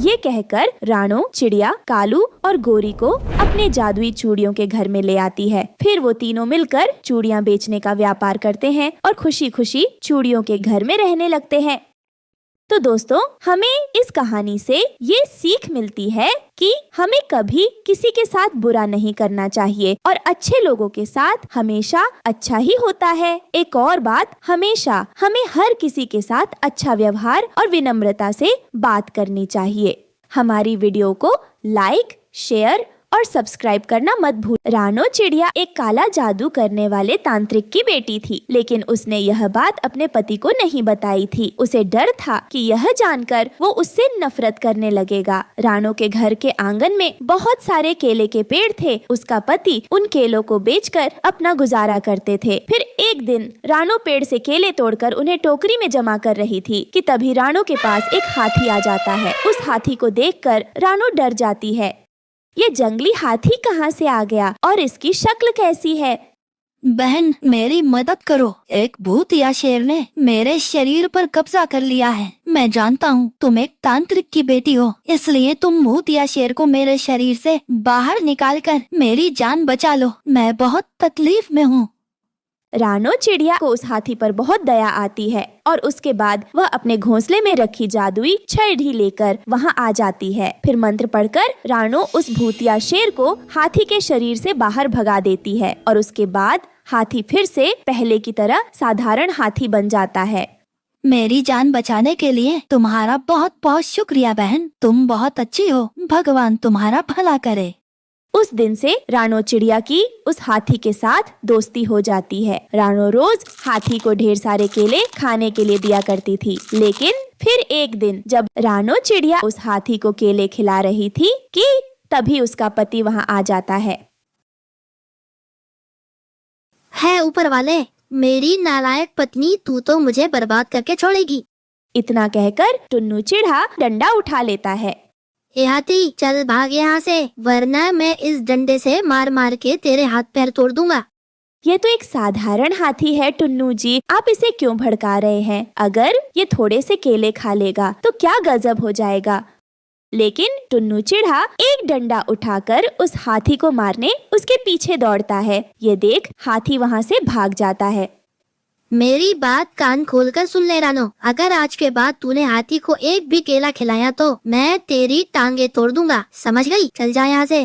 ये कहकर रानो चिड़िया कालू और गोरी को अपने जादुई चूड़ियों के घर में ले आती है। फिर वो तीनों मिलकर चूड़ियाँ बेचने का व्यापार करते हैं और खुशी खुशी चूड़ियों के घर में रहने लगते हैं। तो दोस्तों, हमें इस कहानी से ये सीख मिलती है कि हमें कभी किसी के साथ बुरा नहीं करना चाहिए और अच्छे लोगों के साथ हमेशा अच्छा ही होता है। एक और बात, हमेशा हमें हर किसी के साथ अच्छा व्यवहार और विनम्रता से बात करनी चाहिए। हमारी वीडियो को लाइक, शेयर और सब्सक्राइब करना मत भूल। रानो चिड़िया एक काला जादू करने वाले तांत्रिक की बेटी थी, लेकिन उसने यह बात अपने पति को नहीं बताई थी। उसे डर था कि यह जानकर वो उससे नफरत करने लगेगा। रानो के घर के आंगन में बहुत सारे केले के पेड़ थे। उसका पति उन केलों को बेचकर अपना गुजारा करते थे। फिर एक दिन रानो पेड़ से केले तोड़कर उन्हें टोकरी में जमा कर रही थी कि तभी रानो के पास एक हाथी आ जाता है। उस हाथी को देखकर रानो डर जाती है। ये जंगली हाथी कहाँ से आ गया और इसकी शक्ल कैसी है? बहन, मेरी मदद करो, एक भूत या शेर ने मेरे शरीर पर कब्जा कर लिया है। मैं जानता हूँ तुम एक तांत्रिक की बेटी हो, इसलिए तुम भूत या शेर को मेरे शरीर से बाहर निकालकर मेरी जान बचा लो, मैं बहुत तकलीफ में हूँ। रानो चिड़िया को उस हाथी पर बहुत दया आती है और उसके बाद वह अपने घोंसले में रखी जादुई छड़ी लेकर वहां आ जाती है। फिर मंत्र पढ़कर रानो उस भूतिया शेर को हाथी के शरीर से बाहर भगा देती है और उसके बाद हाथी फिर से पहले की तरह साधारण हाथी बन जाता है। मेरी जान बचाने के लिए तुम्हारा बहुत बहुत शुक्रिया बहन, तुम बहुत अच्छी हो, भगवान तुम्हारा भला करे। उस दिन से रानो चिड़िया की उस हाथी के साथ दोस्ती हो जाती है। रानो रोज हाथी को ढेर सारे केले खाने के लिए दिया करती थी। लेकिन फिर एक दिन जब रानो चिड़िया उस हाथी को केले खिला रही थी कि तभी उसका पति वहां आ जाता है। ऊपर वाले, मेरी नालायक पत्नी, तू तो मुझे बर्बाद करके छोड़ेगी। इतना कहकर टुन्नू चिढ़ा डंडा उठा लेता है। ए हाथी, चल भाग यहाँ से, वरना मैं इस डंडे से मार मार के तेरे हाथ पैर तोड़ दूंगा। ये तो एक साधारण हाथी है टुन्नू जी, आप इसे क्यों भड़का रहे हैं? अगर ये थोड़े से केले खा लेगा तो क्या गजब हो जाएगा। लेकिन टुन्नू चिढ़ा एक डंडा उठाकर उस हाथी को मारने उसके पीछे दौड़ता है। ये देख हाथी वहाँ से भाग जाता है। मेरी बात कान खोलकर सुन ले रानो, अगर आज के बाद तूने हाथी को एक भी केला खिलाया तो मैं तेरी टांगे तोड़ दूंगा, समझ गई? चल जा यहाँ से।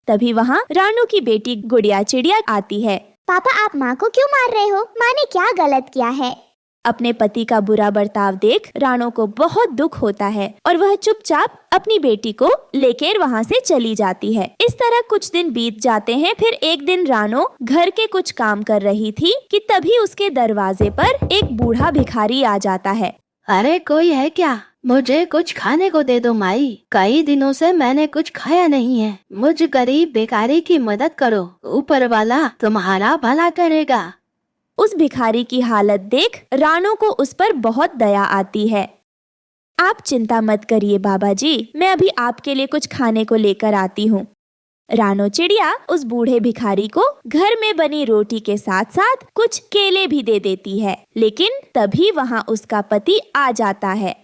तभी वहाँ रानो की बेटी गुड़िया चिड़िया आती है। पापा, आप माँ को क्यों मार रहे हो? माँ ने क्या गलत किया है? अपने पति का बुरा बर्ताव देख रानो को बहुत दुख होता है और वह चुपचाप अपनी बेटी को लेकर वहाँ से चली जाती है। इस तरह कुछ दिन बीत जाते हैं। फिर एक दिन रानो घर के कुछ काम कर रही थी कि तभी उसके दरवाजे पर एक बूढ़ा भिखारी आ जाता है। अरे कोई है क्या? मुझे कुछ खाने को दे दो माई, कई दिनों से मैंने कुछ खाया नहीं है। मुझ गरीब भिखारी की मदद करो, ऊपर वाला तुम्हारा भला करेगा। उस भिखारी की हालत देख रानो को उस पर बहुत दया आती है। आप चिंता मत करिए बाबा जी, मैं अभी आपके लिए कुछ खाने को लेकर आती हूँ। रानो चिड़िया उस बूढ़े भिखारी को घर में बनी रोटी के साथ साथ कुछ केले भी दे देती है। लेकिन तभी वहाँ उसका पति आ जाता है।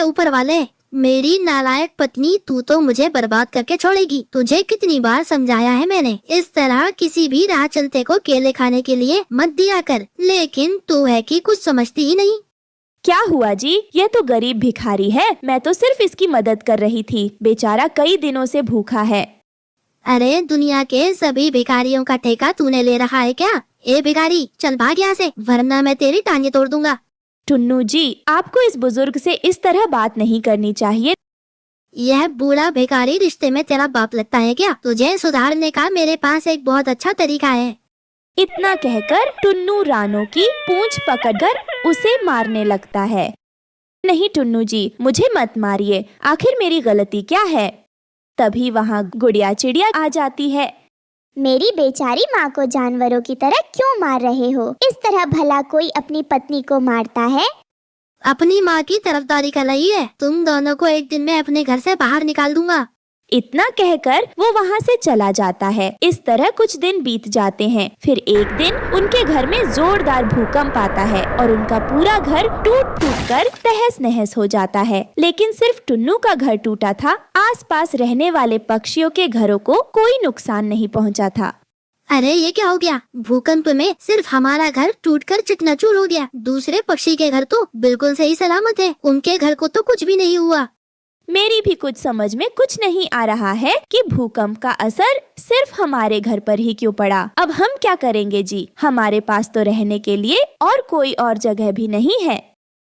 ऊपर वाले, मेरी नालायक पत्नी, तू तो मुझे बर्बाद करके छोड़ेगी। तुझे कितनी बार समझाया है मैंने, इस तरह किसी भी राह चलते को केले खाने के लिए मत दिया कर, लेकिन तू है कि कुछ समझती ही नहीं। क्या हुआ जी? यह तो गरीब भिखारी है, मैं तो सिर्फ इसकी मदद कर रही थी। बेचारा कई दिनों से भूखा है। अरे दुनिया के सभी भिखारियों का ठेका तूने ले रखा है क्या? ए भिखारी, चल भाग यहाँ से, वरना मैं तेरी टांगें तोड़ दूंगा। टुन्नू जी, आपको इस बुजुर्ग से इस तरह बात नहीं करनी चाहिए। यह बूढ़ा भिखारी रिश्ते में तेरा बाप लगता है क्या? तुझे सुधारने का मेरे पास एक बहुत अच्छा तरीका है। इतना कहकर टुन्नू रानो की पूंछ पकड़कर उसे मारने लगता है। नहीं टुन्नू जी, मुझे मत मारिए, आखिर मेरी गलती क्या है? तभी वहाँ गुड़िया चिड़िया आ जाती है। मेरी बेचारी माँ को जानवरों की तरह क्यों मार रहे हो? इस तरह भला कोई अपनी पत्नी को मारता है? अपनी माँ की तरफदारी कर रही है? तुम दोनों को एक दिन में अपने घर से बाहर निकाल दूंगा। इतना कहकर वो वहाँ से चला जाता है। इस तरह कुछ दिन बीत जाते हैं। फिर एक दिन उनके घर में जोरदार भूकंप आता है और उनका पूरा घर टूट कर तहस नहस हो जाता है। लेकिन सिर्फ टुन्नू का घर टूटा था, आसपास रहने वाले पक्षियों के घरों को कोई नुकसान नहीं पहुँचा था। अरे ये क्या हो गया? भूकंप में सिर्फ हमारा घर टूटकर चकनाचूर हो गया, दूसरे पक्षी के घर तो बिल्कुल सही सलामत है, उनके घर को तो कुछ भी नहीं हुआ। मेरी भी कुछ समझ में कुछ नहीं आ रहा है कि भूकंप का असर सिर्फ हमारे घर पर ही क्यों पड़ा। अब हम क्या करेंगे जी? हमारे पास तो रहने के लिए और कोई और जगह भी नहीं है।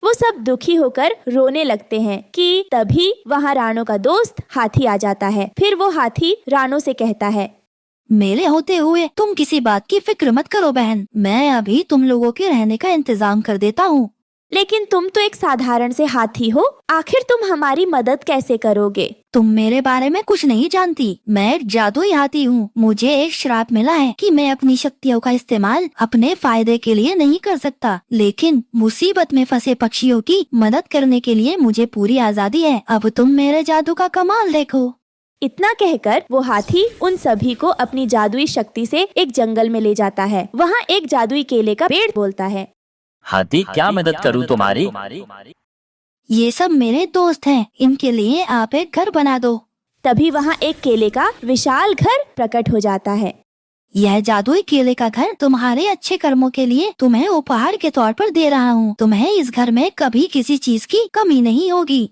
वो सब दुखी होकर रोने लगते हैं कि तभी वहाँ रानो का दोस्त हाथी आ जाता है। फिर वो हाथी रानो से कहता है, मेरे होते हुए तुम किसी बात की फिक्र मत करो बहन, मैं अभी तुम लोगों के रहने का इंतजाम कर देता हूँ। लेकिन तुम तो एक साधारण से हाथी हो, आखिर तुम हमारी मदद कैसे करोगे? तुम मेरे बारे में कुछ नहीं जानती, मैं एक जादुई हाथी हूँ। मुझे एक श्राप मिला है कि मैं अपनी शक्तियों का इस्तेमाल अपने फायदे के लिए नहीं कर सकता, लेकिन मुसीबत में फंसे पक्षियों की मदद करने के लिए मुझे पूरी आजादी है। अब तुम मेरे जादू का कमाल देखो। इतना कहकर वो हाथी उन सभी को अपनी जादुई शक्ति से एक जंगल में ले जाता है। वहाँ एक जादुई केले का पेड़ बोलता है, हाथी क्या मदद करूं तुम्हारी? ये सब मेरे दोस्त हैं, इनके लिए आप एक घर बना दो। तभी वहाँ एक केले का विशाल घर प्रकट हो जाता है। यह जादुई केले का घर तुम्हारे अच्छे कर्मों के लिए तुम्हें उपहार के तौर पर दे रहा हूँ। तुम्हें इस घर में कभी किसी चीज की कमी नहीं होगी।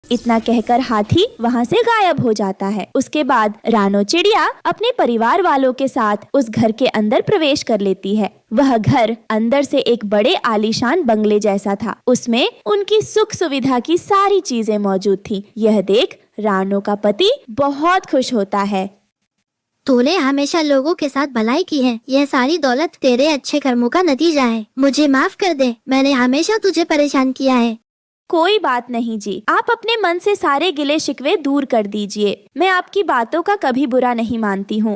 इतना कहकर हाथी वहाँ से गायब हो जाता है। उसके बाद रानो चिड़िया अपने परिवार वालों के साथ उस घर के अंदर प्रवेश कर लेती है। वह घर अंदर से एक बड़े आलीशान बंगले जैसा था। उसमें उनकी सुख सुविधा की सारी चीजें मौजूद थी। यह देख रानो का पति बहुत खुश होता है। तूने हमेशा लोगों के साथ भलाई की है, यह सारी दौलत तेरे अच्छे कर्मों का नतीजा है। मुझे माफ कर दे, मैंने हमेशा तुझे परेशान किया है। कोई बात नहीं जी, आप अपने मन से सारे गिले शिकवे दूर कर दीजिए। मैं आपकी बातों का कभी बुरा नहीं मानती हूँ।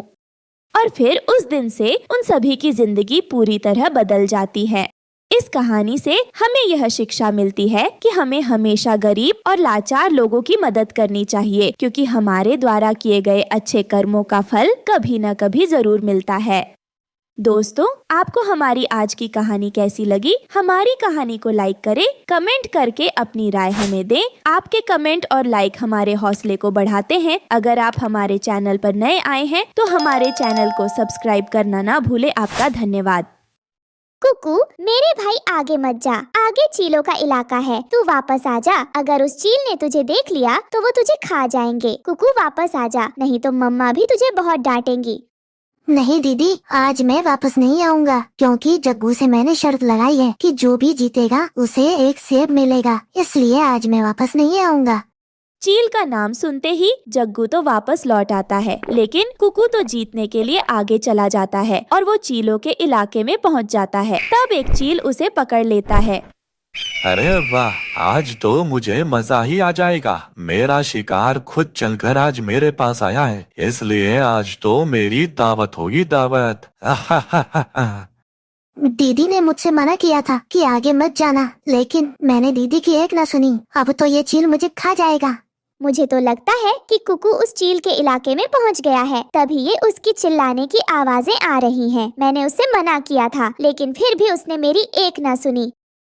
और फिर उस दिन से उन सभी की जिंदगी पूरी तरह बदल जाती है। इस कहानी से हमें यह शिक्षा मिलती है कि हमें हमेशा गरीब और लाचार लोगों की मदद करनी चाहिए, क्योंकि हमारे द्वारा किए गए अच्छे कर्मों का फल कभी न कभी जरूर मिलता है। दोस्तों, आपको हमारी आज की कहानी कैसी लगी? हमारी कहानी को लाइक करें, कमेंट करके अपनी राय हमें दें। आपके कमेंट और लाइक हमारे हौसले को बढ़ाते हैं। अगर आप हमारे चैनल पर नए आए हैं तो हमारे चैनल को सब्सक्राइब करना ना भूलें। आपका धन्यवाद। कुकू, मेरे भाई आगे मत जा, आगे चीलों का इलाका है, तू वापस आ जा। अगर उस चील ने तुझे देख लिया तो वो तुझे खा जाएंगे। कुकू वापस आ जा, नहीं तो मम्मा भी तुझे बहुत डांटेंगी। नहीं दीदी, आज मैं वापस नहीं आऊंगा, क्योंकि जग्गू से मैंने शर्त लगाई है कि जो भी जीतेगा उसे एक सेब मिलेगा, इसलिए आज मैं वापस नहीं आऊंगा। चील का नाम सुनते ही जग्गू तो वापस लौट आता है, लेकिन कुकू तो जीतने के लिए आगे चला जाता है और वो चीलों के इलाके में पहुंच जाता है। तब एक चील उसे पकड़ लेता है। अरे वाह, आज तो मुझे मजा ही आ जाएगा। मेरा शिकार खुद चलकर आज मेरे पास आया है, इसलिए आज तो मेरी दावत होगी, दावत। दीदी ने मुझसे मना किया था कि आगे मत जाना, लेकिन मैंने दीदी की एक ना सुनी। अब तो ये चील मुझे खा जाएगा। मुझे तो लगता है कि कुकू उस चील के इलाके में पहुंच गया है, तभी ये उसकी चिल्लाने की आवाजें आ रही हैं। मैंने उससे मना किया था, लेकिन फिर भी उसने मेरी एक ना सुनी।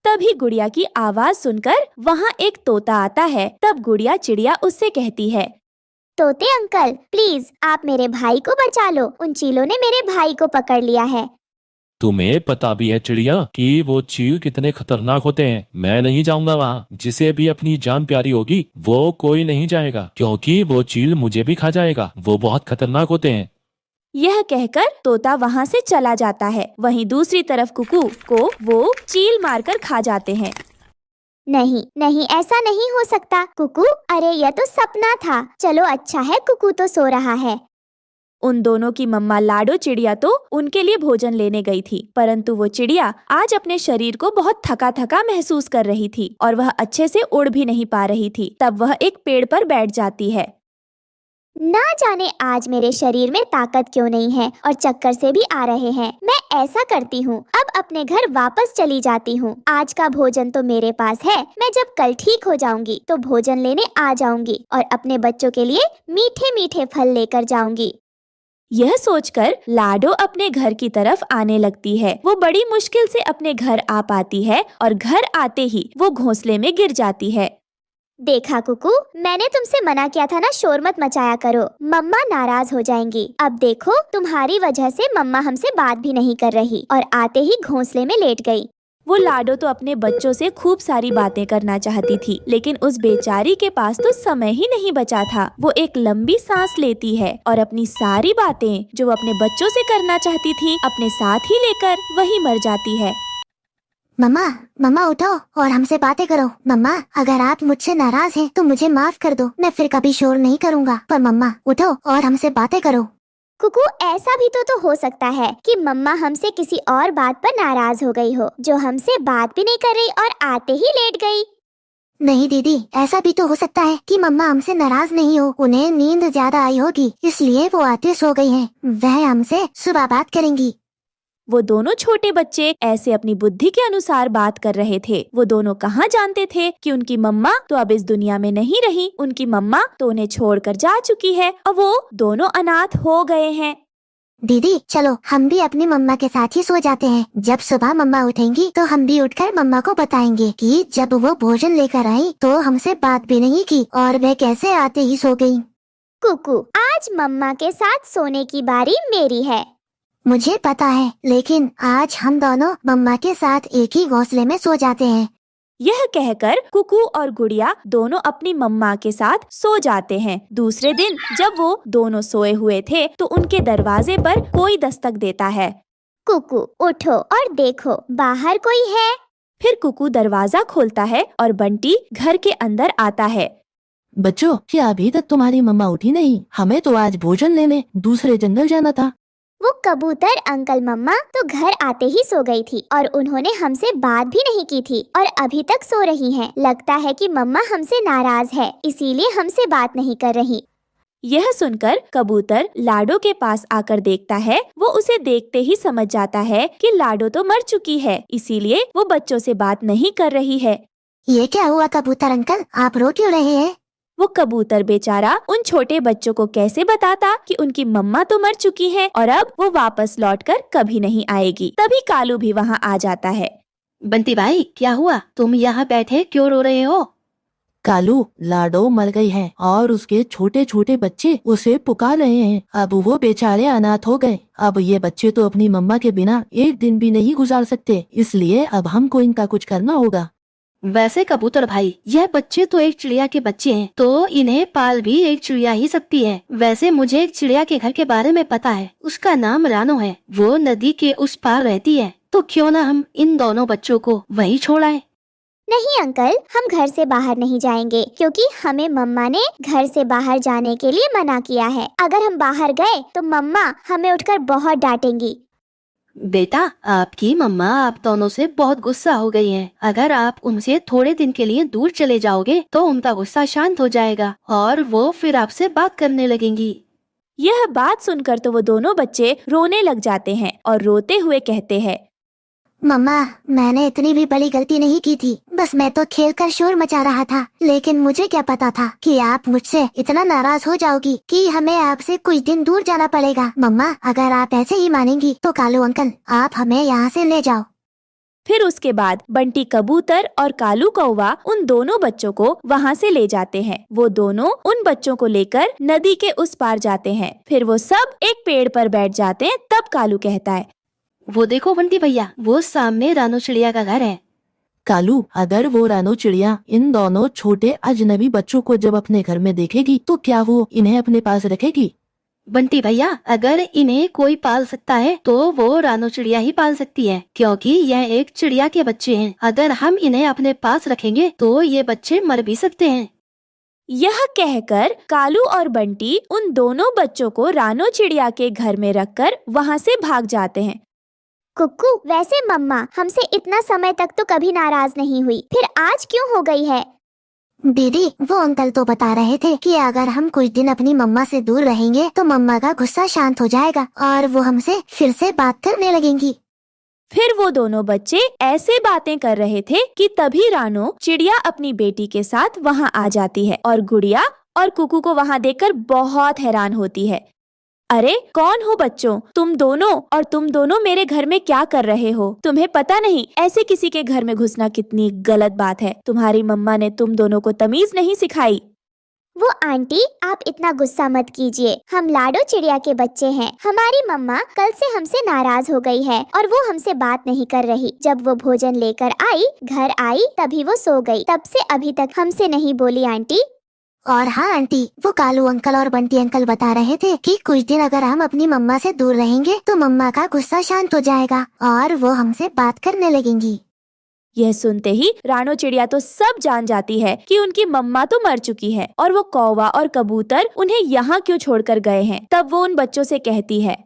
तभी गुड़िया की आवाज सुनकर वहाँ एक तोता आता है। तब गुड़िया चिड़िया उससे कहती है, तोते अंकल, प्लीज आप मेरे भाई को बचा लो, उन चीलों ने मेरे भाई को पकड़ लिया है। तुम्हें पता भी है चिड़िया कि वो चील कितने खतरनाक होते हैं। मैं नहीं जाऊंगा वहाँ। जिसे भी अपनी जान प्यारी होगी वो कोई नहीं जाएगा, क्योंकि वो चील मुझे भी खा जाएगा। वो बहुत खतरनाक होते हैं। यह कहकर तोता वहाँ से चला जाता है। वहीं दूसरी तरफ कुकू को वो चील मारकर खा जाते हैं। नहीं नहीं, ऐसा नहीं हो सकता कुकू। अरे यह तो सपना था। चलो अच्छा है कुकू तो सो रहा है। उन दोनों की मम्मा लाडो चिड़िया तो उनके लिए भोजन लेने गई थी, परंतु वो चिड़िया आज अपने शरीर को बहुत थका थका महसूस कर रही थी और वह अच्छे से उड़ भी नहीं पा रही थी। तब वह एक पेड़ पर बैठ जाती है। ना जाने आज मेरे शरीर में ताकत क्यों नहीं है और चक्कर से भी आ रहे हैं। मैं ऐसा करती हूँ, अब अपने घर वापस चली जाती हूँ। आज का भोजन तो मेरे पास है। मैं जब कल ठीक हो जाऊंगी तो भोजन लेने आ जाऊंगी और अपने बच्चों के लिए मीठे मीठे फल लेकर जाऊंगी। यह सोचकर लाडो अपने घर की तरफ आने लगती है। वो बड़ी मुश्किल से अपने घर आ पाती है और घर आते ही वो घोंसले में गिर जाती है। देखा कुकू, मैंने तुमसे मना किया था ना, शोर मत मचाया करो, मम्मा नाराज हो जाएंगी। अब देखो तुम्हारी वजह से मम्मा हमसे बात भी नहीं कर रही और आते ही घोंसले में लेट गई। वो लाडो तो अपने बच्चों से खूब सारी बातें करना चाहती थी, लेकिन उस बेचारी के पास तो समय ही नहीं बचा था। वो एक लंबी सांस लेती है और अपनी सारी बातें जो वो अपने बच्चों से करना चाहती थी अपने साथ ही लेकर वही मर जाती है। मम्मा मम्मा उठो और हमसे बातें करो। मम्मा अगर आप मुझसे नाराज हैं तो मुझे माफ कर दो, मैं फिर कभी शोर नहीं करूँगा। पर मम्मा उठो और हमसे बातें करो। कुकू, ऐसा भी तो हो सकता है कि मम्मा हमसे किसी और बात पर नाराज हो गई हो, जो हमसे बात भी नहीं कर रही और आते ही लेट गई। नहीं दीदी, ऐसा भी तो हो सकता है कि मम्मा हमसे नाराज नहीं हो, उन्हें नींद ज्यादा आई होगी इसलिए वो आते सो गई हैं। वह हमसे सुबह बात करेंगी। वो दोनों छोटे बच्चे ऐसे अपनी बुद्धि के अनुसार बात कर रहे थे। वो दोनों कहाँ जानते थे कि उनकी मम्मा तो अब इस दुनिया में नहीं रही। उनकी मम्मा तो उन्हें छोड़कर जा चुकी है और वो दोनों अनाथ हो गए हैं। दीदी चलो हम भी अपनी मम्मा के साथ ही सो जाते हैं। जब सुबह मम्मा उठेंगी तो हम भी उठकर मम्मा को बताएंगे कि जब वो भोजन लेकर आई तो हमसे बात भी नहीं की और वह कैसे आते ही सो गई। कुकू, आज मम्मा के साथ सोने की बारी मेरी है। मुझे पता है, लेकिन आज हम दोनों मम्मा के साथ एक ही घोंसले में सो जाते हैं। यह कहकर कुकू और गुड़िया दोनों अपनी मम्मा के साथ सो जाते हैं। दूसरे दिन जब वो दोनों सोए हुए थे तो उनके दरवाजे पर कोई दस्तक देता है। कुकू उठो और देखो बाहर कोई है। फिर कुकू दरवाजा खोलता है और बंटी घर के अंदर आता है। बच्चों, क्या अभी तक तुम्हारी मम्मा उठी नहीं? हमें तो आज भोजन लेने दूसरे जंगल जाना था। वो कबूतर अंकल मम्मा तो घर आते ही सो गई थी और उन्होंने हमसे बात भी नहीं की थी और अभी तक सो रही हैं। लगता है कि मम्मा हमसे नाराज है, इसीलिए हमसे बात नहीं कर रही। यह सुनकर कबूतर लाडो के पास आकर देखता है। वो उसे देखते ही समझ जाता है कि लाडो तो मर चुकी है, इसीलिए वो बच्चों से बात नहीं कर रही है। ये क्या हुआ कबूतर अंकल, आप रो क्यों रहे हैं? वो कबूतर बेचारा उन छोटे बच्चों को कैसे बताता कि उनकी मम्मा तो मर चुकी है और अब वो वापस लौटकर कभी नहीं आएगी। तभी कालू भी वहाँ आ जाता है। बंटी भाई, क्या हुआ? तुम यहाँ बैठे क्यों रो रहे हो? कालू, लाडो मर गई है और उसके छोटे छोटे बच्चे उसे पुकार रहे हैं। अब वो बेचारे अनाथ हो गए। अब ये बच्चे तो अपनी मम्मा के बिना एक दिन भी नहीं गुजार सकते, इसलिए अब हमको इनका कुछ करना होगा। वैसे कबूतर भाई, यह बच्चे तो एक चिड़िया के बच्चे हैं, तो इन्हें पाल भी एक चिड़िया ही सकती है। वैसे मुझे एक चिड़िया के घर के बारे में पता है, उसका नाम रानो है। वो नदी के उस पार रहती है, तो क्यों ना हम इन दोनों बच्चों को वहीं छोड़ाएं? नहीं अंकल, हम घर से बाहर नहीं जाएंगे क्योंकि हमें मम्मा ने घर से बाहर जाने के लिए मना किया है। अगर हम बाहर गए तो मम्मा हमें उठकर बहुत डांटेंगी। बेटा, आपकी मम्मा आप दोनों से बहुत गुस्सा हो गई हैं। अगर आप उनसे थोड़े दिन के लिए दूर चले जाओगे तो उनका गुस्सा शांत हो जाएगा और वो फिर आपसे बात करने लगेंगी। यह बात सुनकर तो वो दोनों बच्चे रोने लग जाते हैं और रोते हुए कहते हैं, मम्मा मैंने इतनी भी बड़ी गलती नहीं की थी, बस मैं तो खेलकर शोर मचा रहा था। लेकिन मुझे क्या पता था कि आप मुझसे इतना नाराज हो जाओगी कि हमें आपसे कुछ दिन दूर जाना पड़ेगा। मम्मा अगर आप ऐसे ही मानेंगी तो कालू अंकल आप हमें यहाँ से ले जाओ। फिर उसके बाद बंटी कबूतर और कालू कौवा उन दोनों बच्चों को वहाँ से ले जाते हैं। वो दोनों उन बच्चों को लेकर नदी के उस पार जाते हैं। फिर वो सब एक पेड़ पर बैठ जाते हैं। तब कालू कहता है, वो देखो बंटी भैया, वो सामने रानो चिड़िया का घर है। कालू, अगर वो रानो चिड़िया इन दोनों छोटे अजनबी बच्चों को जब अपने घर में देखेगी तो क्या वो इन्हें अपने पास रखेगी? बंटी भैया, अगर इन्हें कोई पाल सकता है तो वो रानो चिड़िया ही पाल सकती है, क्योंकि यह एक चिड़िया के बच्चे हैं। अगर हम इन्हें अपने पास रखेंगे तो ये बच्चे मर भी सकते हैं। यह कहकर कालू और बंटी उन दोनों बच्चों को रानो चिड़िया के घर में रखकर वहाँ से भाग जाते हैं। कुक्कू, वैसे मम्मा हमसे इतना समय तक तो कभी नाराज नहीं हुई, फिर आज क्यों हो गई है? दीदी, वो अंकल तो बता रहे थे कि अगर हम कुछ दिन अपनी मम्मा से दूर रहेंगे तो मम्मा का गुस्सा शांत हो जाएगा और वो हमसे फिर से बात करने लगेंगी। फिर वो दोनों बच्चे ऐसे बातें कर रहे थे कि तभी रानो चिड़िया अपनी बेटी के साथ वहाँ आ जाती है और गुड़िया और कुकू को वहाँ देखकर बहुत हैरान होती है। अरे कौन हो बच्चों, तुम दोनों मेरे घर में क्या कर रहे हो? तुम्हें पता नहीं ऐसे किसी के घर में घुसना कितनी गलत बात है। तुम्हारी मम्मा ने तुम दोनों को तमीज नहीं सिखाई। वो आंटी, आप इतना गुस्सा मत कीजिए, हम लाडो चिड़िया के बच्चे हैं। हमारी मम्मा कल से हमसे नाराज हो गई है और वो हमसे बात नहीं कर रही। जब वो भोजन लेकर घर आई तभी वो सो गई, तब से अभी तक हमसे नहीं बोली आंटी। और हाँ आंटी, वो कालू अंकल और बंटी अंकल बता रहे थे कि कुछ दिन अगर हम अपनी मम्मा से दूर रहेंगे तो मम्मा का गुस्सा शांत हो जाएगा और वो हमसे बात करने लगेंगी। यह सुनते ही रानो चिड़िया तो सब जान जाती है कि उनकी मम्मा तो मर चुकी है और वो कौवा और कबूतर उन्हें यहाँ क्यों छोड़कर गए हैं। तब वो उन बच्चों से कहती है,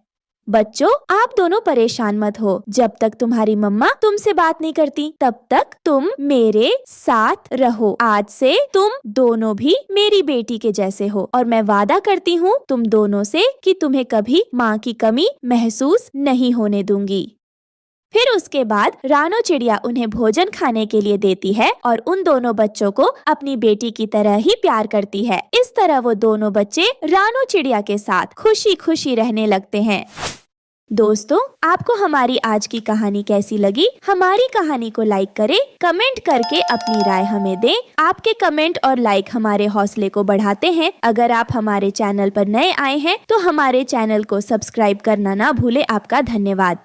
बच्चों आप दोनों परेशान मत हो, जब तक तुम्हारी मम्मा तुमसे बात नहीं करती तब तक तुम मेरे साथ रहो। आज से तुम दोनों भी मेरी बेटी के जैसे हो और मैं वादा करती हूँ तुम दोनों से कि तुम्हें कभी माँ की कमी महसूस नहीं होने दूंगी। फिर उसके बाद रानो चिड़िया उन्हें भोजन खाने के लिए देती है और उन दोनों बच्चों को अपनी बेटी की तरह ही प्यार करती है। इस तरह वो दोनों बच्चे रानो चिड़िया के साथ खुशी खुशी रहने लगते हैं। दोस्तों, आपको हमारी आज की कहानी कैसी लगी? हमारी कहानी को लाइक करें, कमेंट करके अपनी राय हमें दें। आपके कमेंट और लाइक हमारे हौसले को बढ़ाते हैं। अगर आप हमारे चैनल पर नए आए हैं तो हमारे चैनल को सब्सक्राइब करना ना भूलें। आपका धन्यवाद।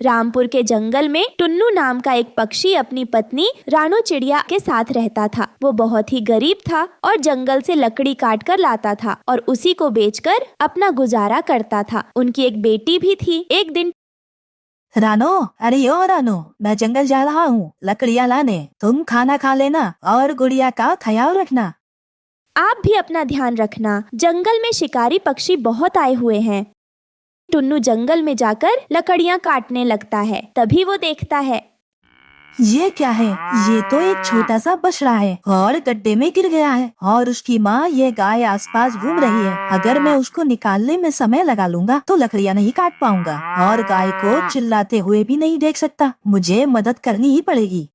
रामपुर के जंगल में टुन्नू नाम का एक पक्षी अपनी पत्नी रानो चिड़िया के साथ रहता था। वो बहुत ही गरीब था और जंगल से लकड़ी काट कर लाता था और उसी को बेचकर अपना गुजारा करता था। उनकी एक बेटी भी थी। एक दिन रानो, अरे ओ रानो, मैं जंगल जा रहा हूँ लकड़ियाँ लाने। तुम खाना खा लेना और गुड़िया का ख्याल रखना। आप भी अपना ध्यान रखना। जंगल में शिकारी पक्षी बहुत आए हुए हैं। टुन्नू जंगल में जाकर लकड़ियाँ काटने लगता है। तभी वो देखता है, ये क्या है? ये तो एक छोटा सा बछड़ा है और गड्ढे में गिर गया है और उसकी माँ ये गाय आसपास घूम रही है। अगर मैं उसको निकालने में समय लगा लूंगा तो लकड़ियाँ नहीं काट पाऊंगा और गाय को चिल्लाते हुए भी नहीं देख सकता। मुझे मदद करनी ही पड़ेगी।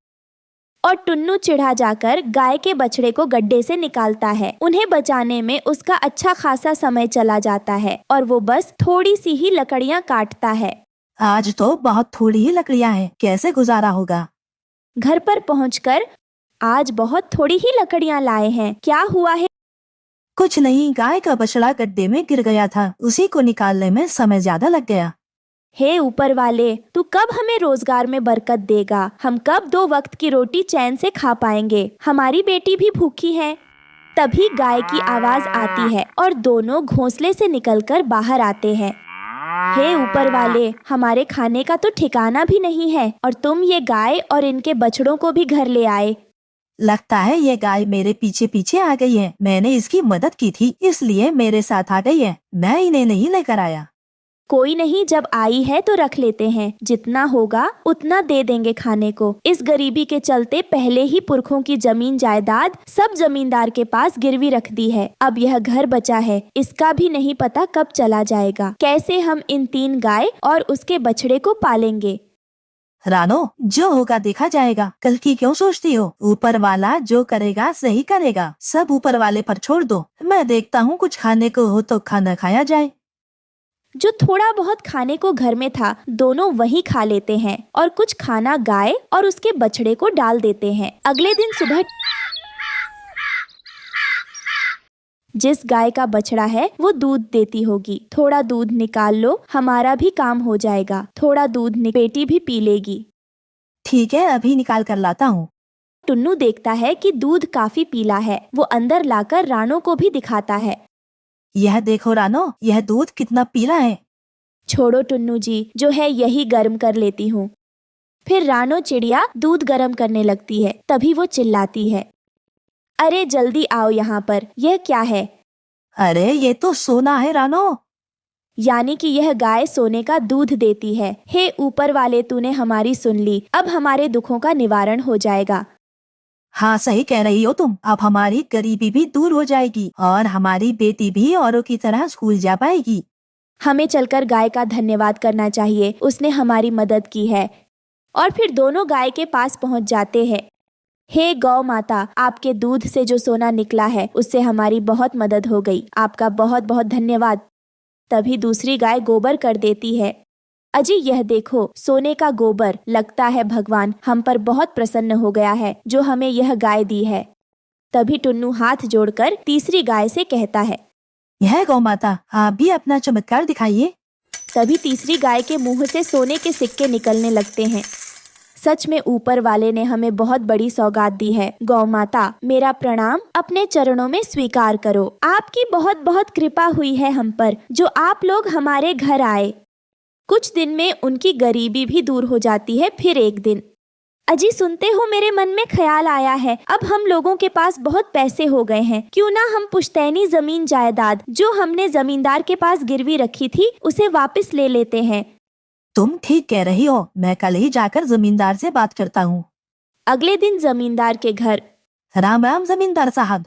और टुन्नू चिढ़ा जाकर गाय के बछड़े को गड्ढे से निकालता है। उन्हें बचाने में उसका अच्छा खासा समय चला जाता है और वो बस थोड़ी सी ही लकड़ियाँ काटता है। आज तो बहुत थोड़ी ही लकड़ियाँ हैं, कैसे गुजारा होगा? घर पर पहुंचकर आज बहुत थोड़ी ही लकड़ियाँ लाए हैं, क्या हुआ है? कुछ नहीं, गाय का बछड़ा गड्ढे में गिर गया था, उसी को निकालने में समय ज्यादा लग गया। हे ऊपर वाले, तू कब हमें रोजगार में बरकत देगा? हम कब 2 वक्त की रोटी चैन से खा पाएंगे? हमारी बेटी भी भूखी है। तभी गाय की आवाज आती है और दोनों घोंसले से निकलकर बाहर आते हैं। हे ऊपर वाले, हमारे खाने का तो ठिकाना भी नहीं है और तुम ये गाय और इनके बछड़ों को भी घर ले आए। लगता है ये गाय मेरे पीछे पीछे आ गई है। मैंने इसकी मदद की थी इसलिए मेरे साथ आ गई है। मैं इन्हें नहीं लेकर आया। कोई नहीं, जब आई है तो रख लेते हैं। जितना होगा उतना दे देंगे खाने को। इस गरीबी के चलते पहले ही पुरखों की जमीन जायदाद सब जमींदार के पास गिरवी रख दी है। अब यह घर बचा है, इसका भी नहीं पता कब चला जाएगा। कैसे हम इन 3 गाय और उसके बछड़े को पालेंगे? रानो, जो होगा देखा जाएगा। कल की क्यों सोचती हो? ऊपर वाला जो करेगा सही करेगा। सब ऊपर वाले पर छोड़ दो। मैं देखता हूँ कुछ खाने को हो तो खाना खाया जाए। जो थोड़ा बहुत खाने को घर में था दोनों वही खा लेते हैं और कुछ खाना गाय और उसके बछड़े को डाल देते हैं। अगले दिन सुबह जिस गाय का बछड़ा है वो दूध देती होगी। थोड़ा दूध निकाल लो, हमारा भी काम हो जाएगा। थोड़ा दूध बेटी भी पी लेगी। ठीक है, अभी निकाल कर लाता हूँ। टुन्नू देखता है कि दूध काफी पीला है। वो अंदर लाकर रानो को भी दिखाता है। यह देखो रानो, यह दूध कितना पीला है। छोड़ो टुन्नू जी, जो है यही गर्म कर लेती हूँ। फिर रानो चिड़िया दूध गर्म करने लगती है। तभी वो चिल्लाती है, अरे जल्दी आओ यहाँ पर, यह क्या है? अरे ये तो सोना है रानो। यानी कि यह गाय सोने का दूध देती है। हे ऊपर वाले, तूने हमारी सुन ली। अब हमारे दुखों का निवारण हो जाएगा। हाँ सही कह रही हो तुम। अब हमारी गरीबी भी दूर हो जाएगी और हमारी बेटी भी औरों की तरह स्कूल जा पाएगी। हमें चलकर गाय का धन्यवाद करना चाहिए, उसने हमारी मदद की है। और फिर दोनों गाय के पास पहुंच जाते हैं। हे गौ माता, आपके दूध से जो सोना निकला है उससे हमारी बहुत मदद हो गई। आपका बहुत बहुत धन्यवाद। तभी दूसरी गाय गोबर कर देती है। अजी यह देखो, सोने का गोबर। लगता है भगवान हम पर बहुत प्रसन्न हो गया है जो हमें यह गाय दी है। तभी टुन्नू हाथ जोड़कर तीसरी गाय से कहता है, यह गौ माता, आप भी अपना चमत्कार दिखाइए। तभी तीसरी गाय के मुंह से सोने के सिक्के निकलने लगते हैं। सच में ऊपर वाले ने हमें बहुत बड़ी सौगात दी है। गौ माता, मेरा प्रणाम अपने चरणों में स्वीकार करो। आपकी बहुत बहुत कृपा हुई है हम पर, जो आप लोग हमारे घर आए। कुछ दिन में उनकी गरीबी भी दूर हो जाती है। फिर एक दिन, अजी सुनते हो, मेरे मन में ख्याल आया है, अब हम लोगों के पास बहुत पैसे हो गए हैं, क्यों ना हम पुश्तैनी जमीन जायदाद जो हमने जमींदार के पास गिरवी रखी थी उसे वापस ले लेते हैं। तुम ठीक कह रही हो, मैं कल ही जाकर जमींदार से बात करता हूँ। अगले दिन जमींदार के घर। राम राम जमींदार साहब।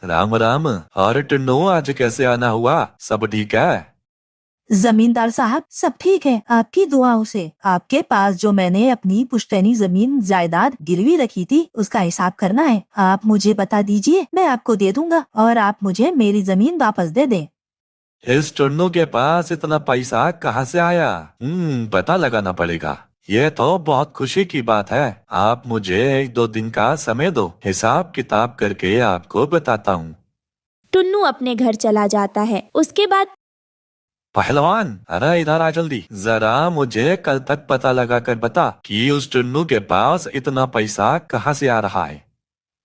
राम राम। और टुन्नू आज कैसे आना हुआ? सब ठीक है? जमींदार साहब सब ठीक है, आपकी दुआओं से। आपके पास जो मैंने अपनी पुश्तैनी जमीन जायदाद गिरवी रखी थी उसका हिसाब करना है। आप मुझे बता दीजिए, मैं आपको दे दूंगा और आप मुझे मेरी जमीन वापस दे दें। इस टुन्नू के पास इतना पैसा कहाँ से आया? पता लगाना पड़ेगा। ये तो बहुत खुशी की बात है। आप मुझे 1-2 दिन का समय दो, हिसाब किताब करके आपको बताता हूँ। टुन्नू अपने घर चला जाता है। उसके बाद, पहलवान, अरे इधर आ जल्दी। जरा मुझे कल तक पता लगा कर बता कि उस टुन्नू के पास इतना पैसा कहाँ से आ रहा है।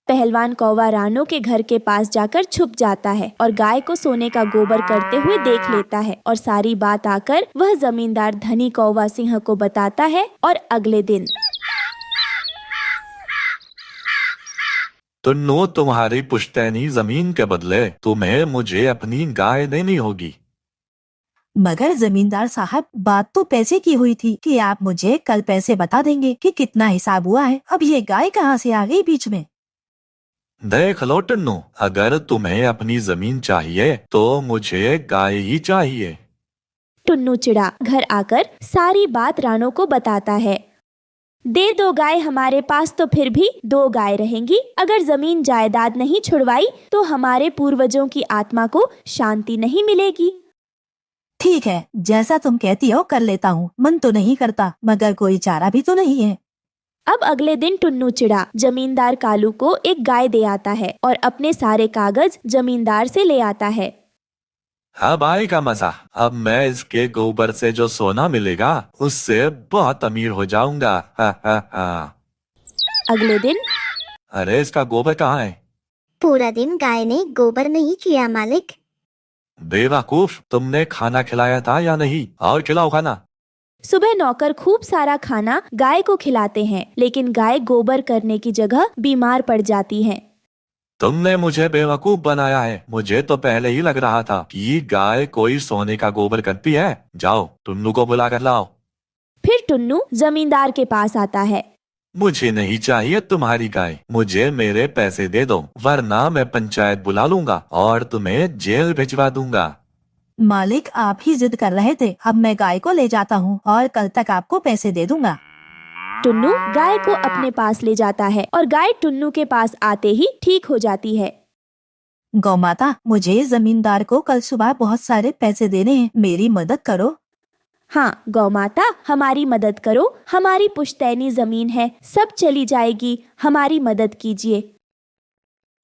पहलवान कौवा रानो के घर के पास जाकर छुप जाता है और गाय को सोने का गोबर करते हुए देख लेता है। और सारी बात आकर वह जमींदार धनी कौवा सिंह को बताता है। और अगले दिन, टुन्नू, तुम्हारी पुश्तैनी जमीन के बदले तुम्हें मुझे अपनी गाय देनी होगी। मगर जमींदार साहब, बात तो पैसे की हुई थी कि आप मुझे कल पैसे बता देंगे कि कितना हिसाब हुआ है। अब ये गाय कहाँ से आ गई बीच में? देख लो टुन्नू, अगर तुम्हें अपनी जमीन चाहिए तो मुझे गाय ही चाहिए। टुन्नू चिड़ा घर आकर सारी बात रानो को बताता है। दे दो गाय हमारे पास तो फिर भी 2 गाय रहेंगी। अगर जमीन जायदाद नहीं छुड़वाई तो हमारे पूर्वजों की आत्मा को शांति नहीं मिलेगी। ठीक है, जैसा तुम कहती हो कर लेता हूँ। मन तो नहीं करता, मगर कोई चारा भी तो नहीं है। अब अगले दिन टुन्नू चिड़ा जमींदार कालू को एक गाय दे आता है और अपने सारे कागज जमींदार से ले आता है। अब आएगा मजा। अब मैं इसके गोबर से जो सोना मिलेगा उससे बहुत अमीर हो जाऊंगा। अगले दिन, अरे इसका गोबर कहाँ है? पूरा दिन गाय ने गोबर नहीं किया मालिक। बेवकूफ, तुमने खाना खिलाया था या नहीं? और खिलाओ खाना। सुबह नौकर खूब सारा खाना गाय को खिलाते हैं, लेकिन गाय गोबर करने की जगह बीमार पड़ जाती है। तुमने मुझे बेवकूफ बनाया है। मुझे तो पहले ही लग रहा था कि गाय कोई सोने का गोबर करती है। जाओ टुन्नू को बुला कर लाओ। फिर टुन्नू जमींदार के पास आता है। मुझे नहीं चाहिए तुम्हारी गाय, मुझे मेरे पैसे दे दो, वरना मैं पंचायत बुला लूंगा और तुम्हें जेल भिजवा दूंगा। मालिक, आप ही जिद कर रहे थे। अब मैं गाय को ले जाता हूँ और कल तक आपको पैसे दे दूंगा। टुन्नू गाय को अपने पास ले जाता है और गाय टुन्नू के पास आते ही ठीक हो जाती है। गौ माता, मुझे जमींदार को कल सुबह बहुत सारे पैसे देने हैं, मेरी मदद करो। हाँ गौ माता, हमारी मदद करो। हमारी पुश्तैनी जमीन है, सब चली जाएगी, हमारी मदद कीजिए।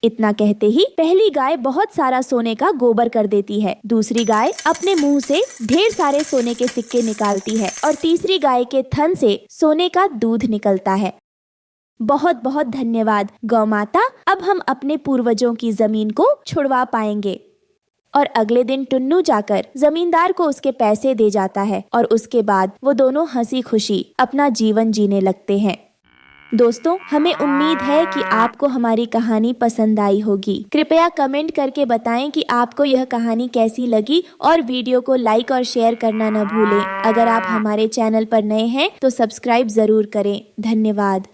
इतना कहते ही पहली गाय बहुत सारा सोने का गोबर कर देती है, दूसरी गाय अपने मुंह से ढेर सारे सोने के सिक्के निकालती है और तीसरी गाय के थन से सोने का दूध निकलता है। बहुत बहुत धन्यवाद गौ माता, अब हम अपने पूर्वजों की जमीन को छुड़वा पाएंगे। और अगले दिन टुन्नू जाकर जमींदार को उसके पैसे दे जाता है और उसके बाद वो दोनों हंसी खुशी अपना जीवन जीने लगते हैं। दोस्तों, हमें उम्मीद है कि आपको हमारी कहानी पसंद आई होगी। कृपया कमेंट करके बताएं कि आपको यह कहानी कैसी लगी और वीडियो को लाइक और शेयर करना न भूलें। अगर आप हमारे चैनल पर नए हैं तो सब्सक्राइब जरूर करें। धन्यवाद।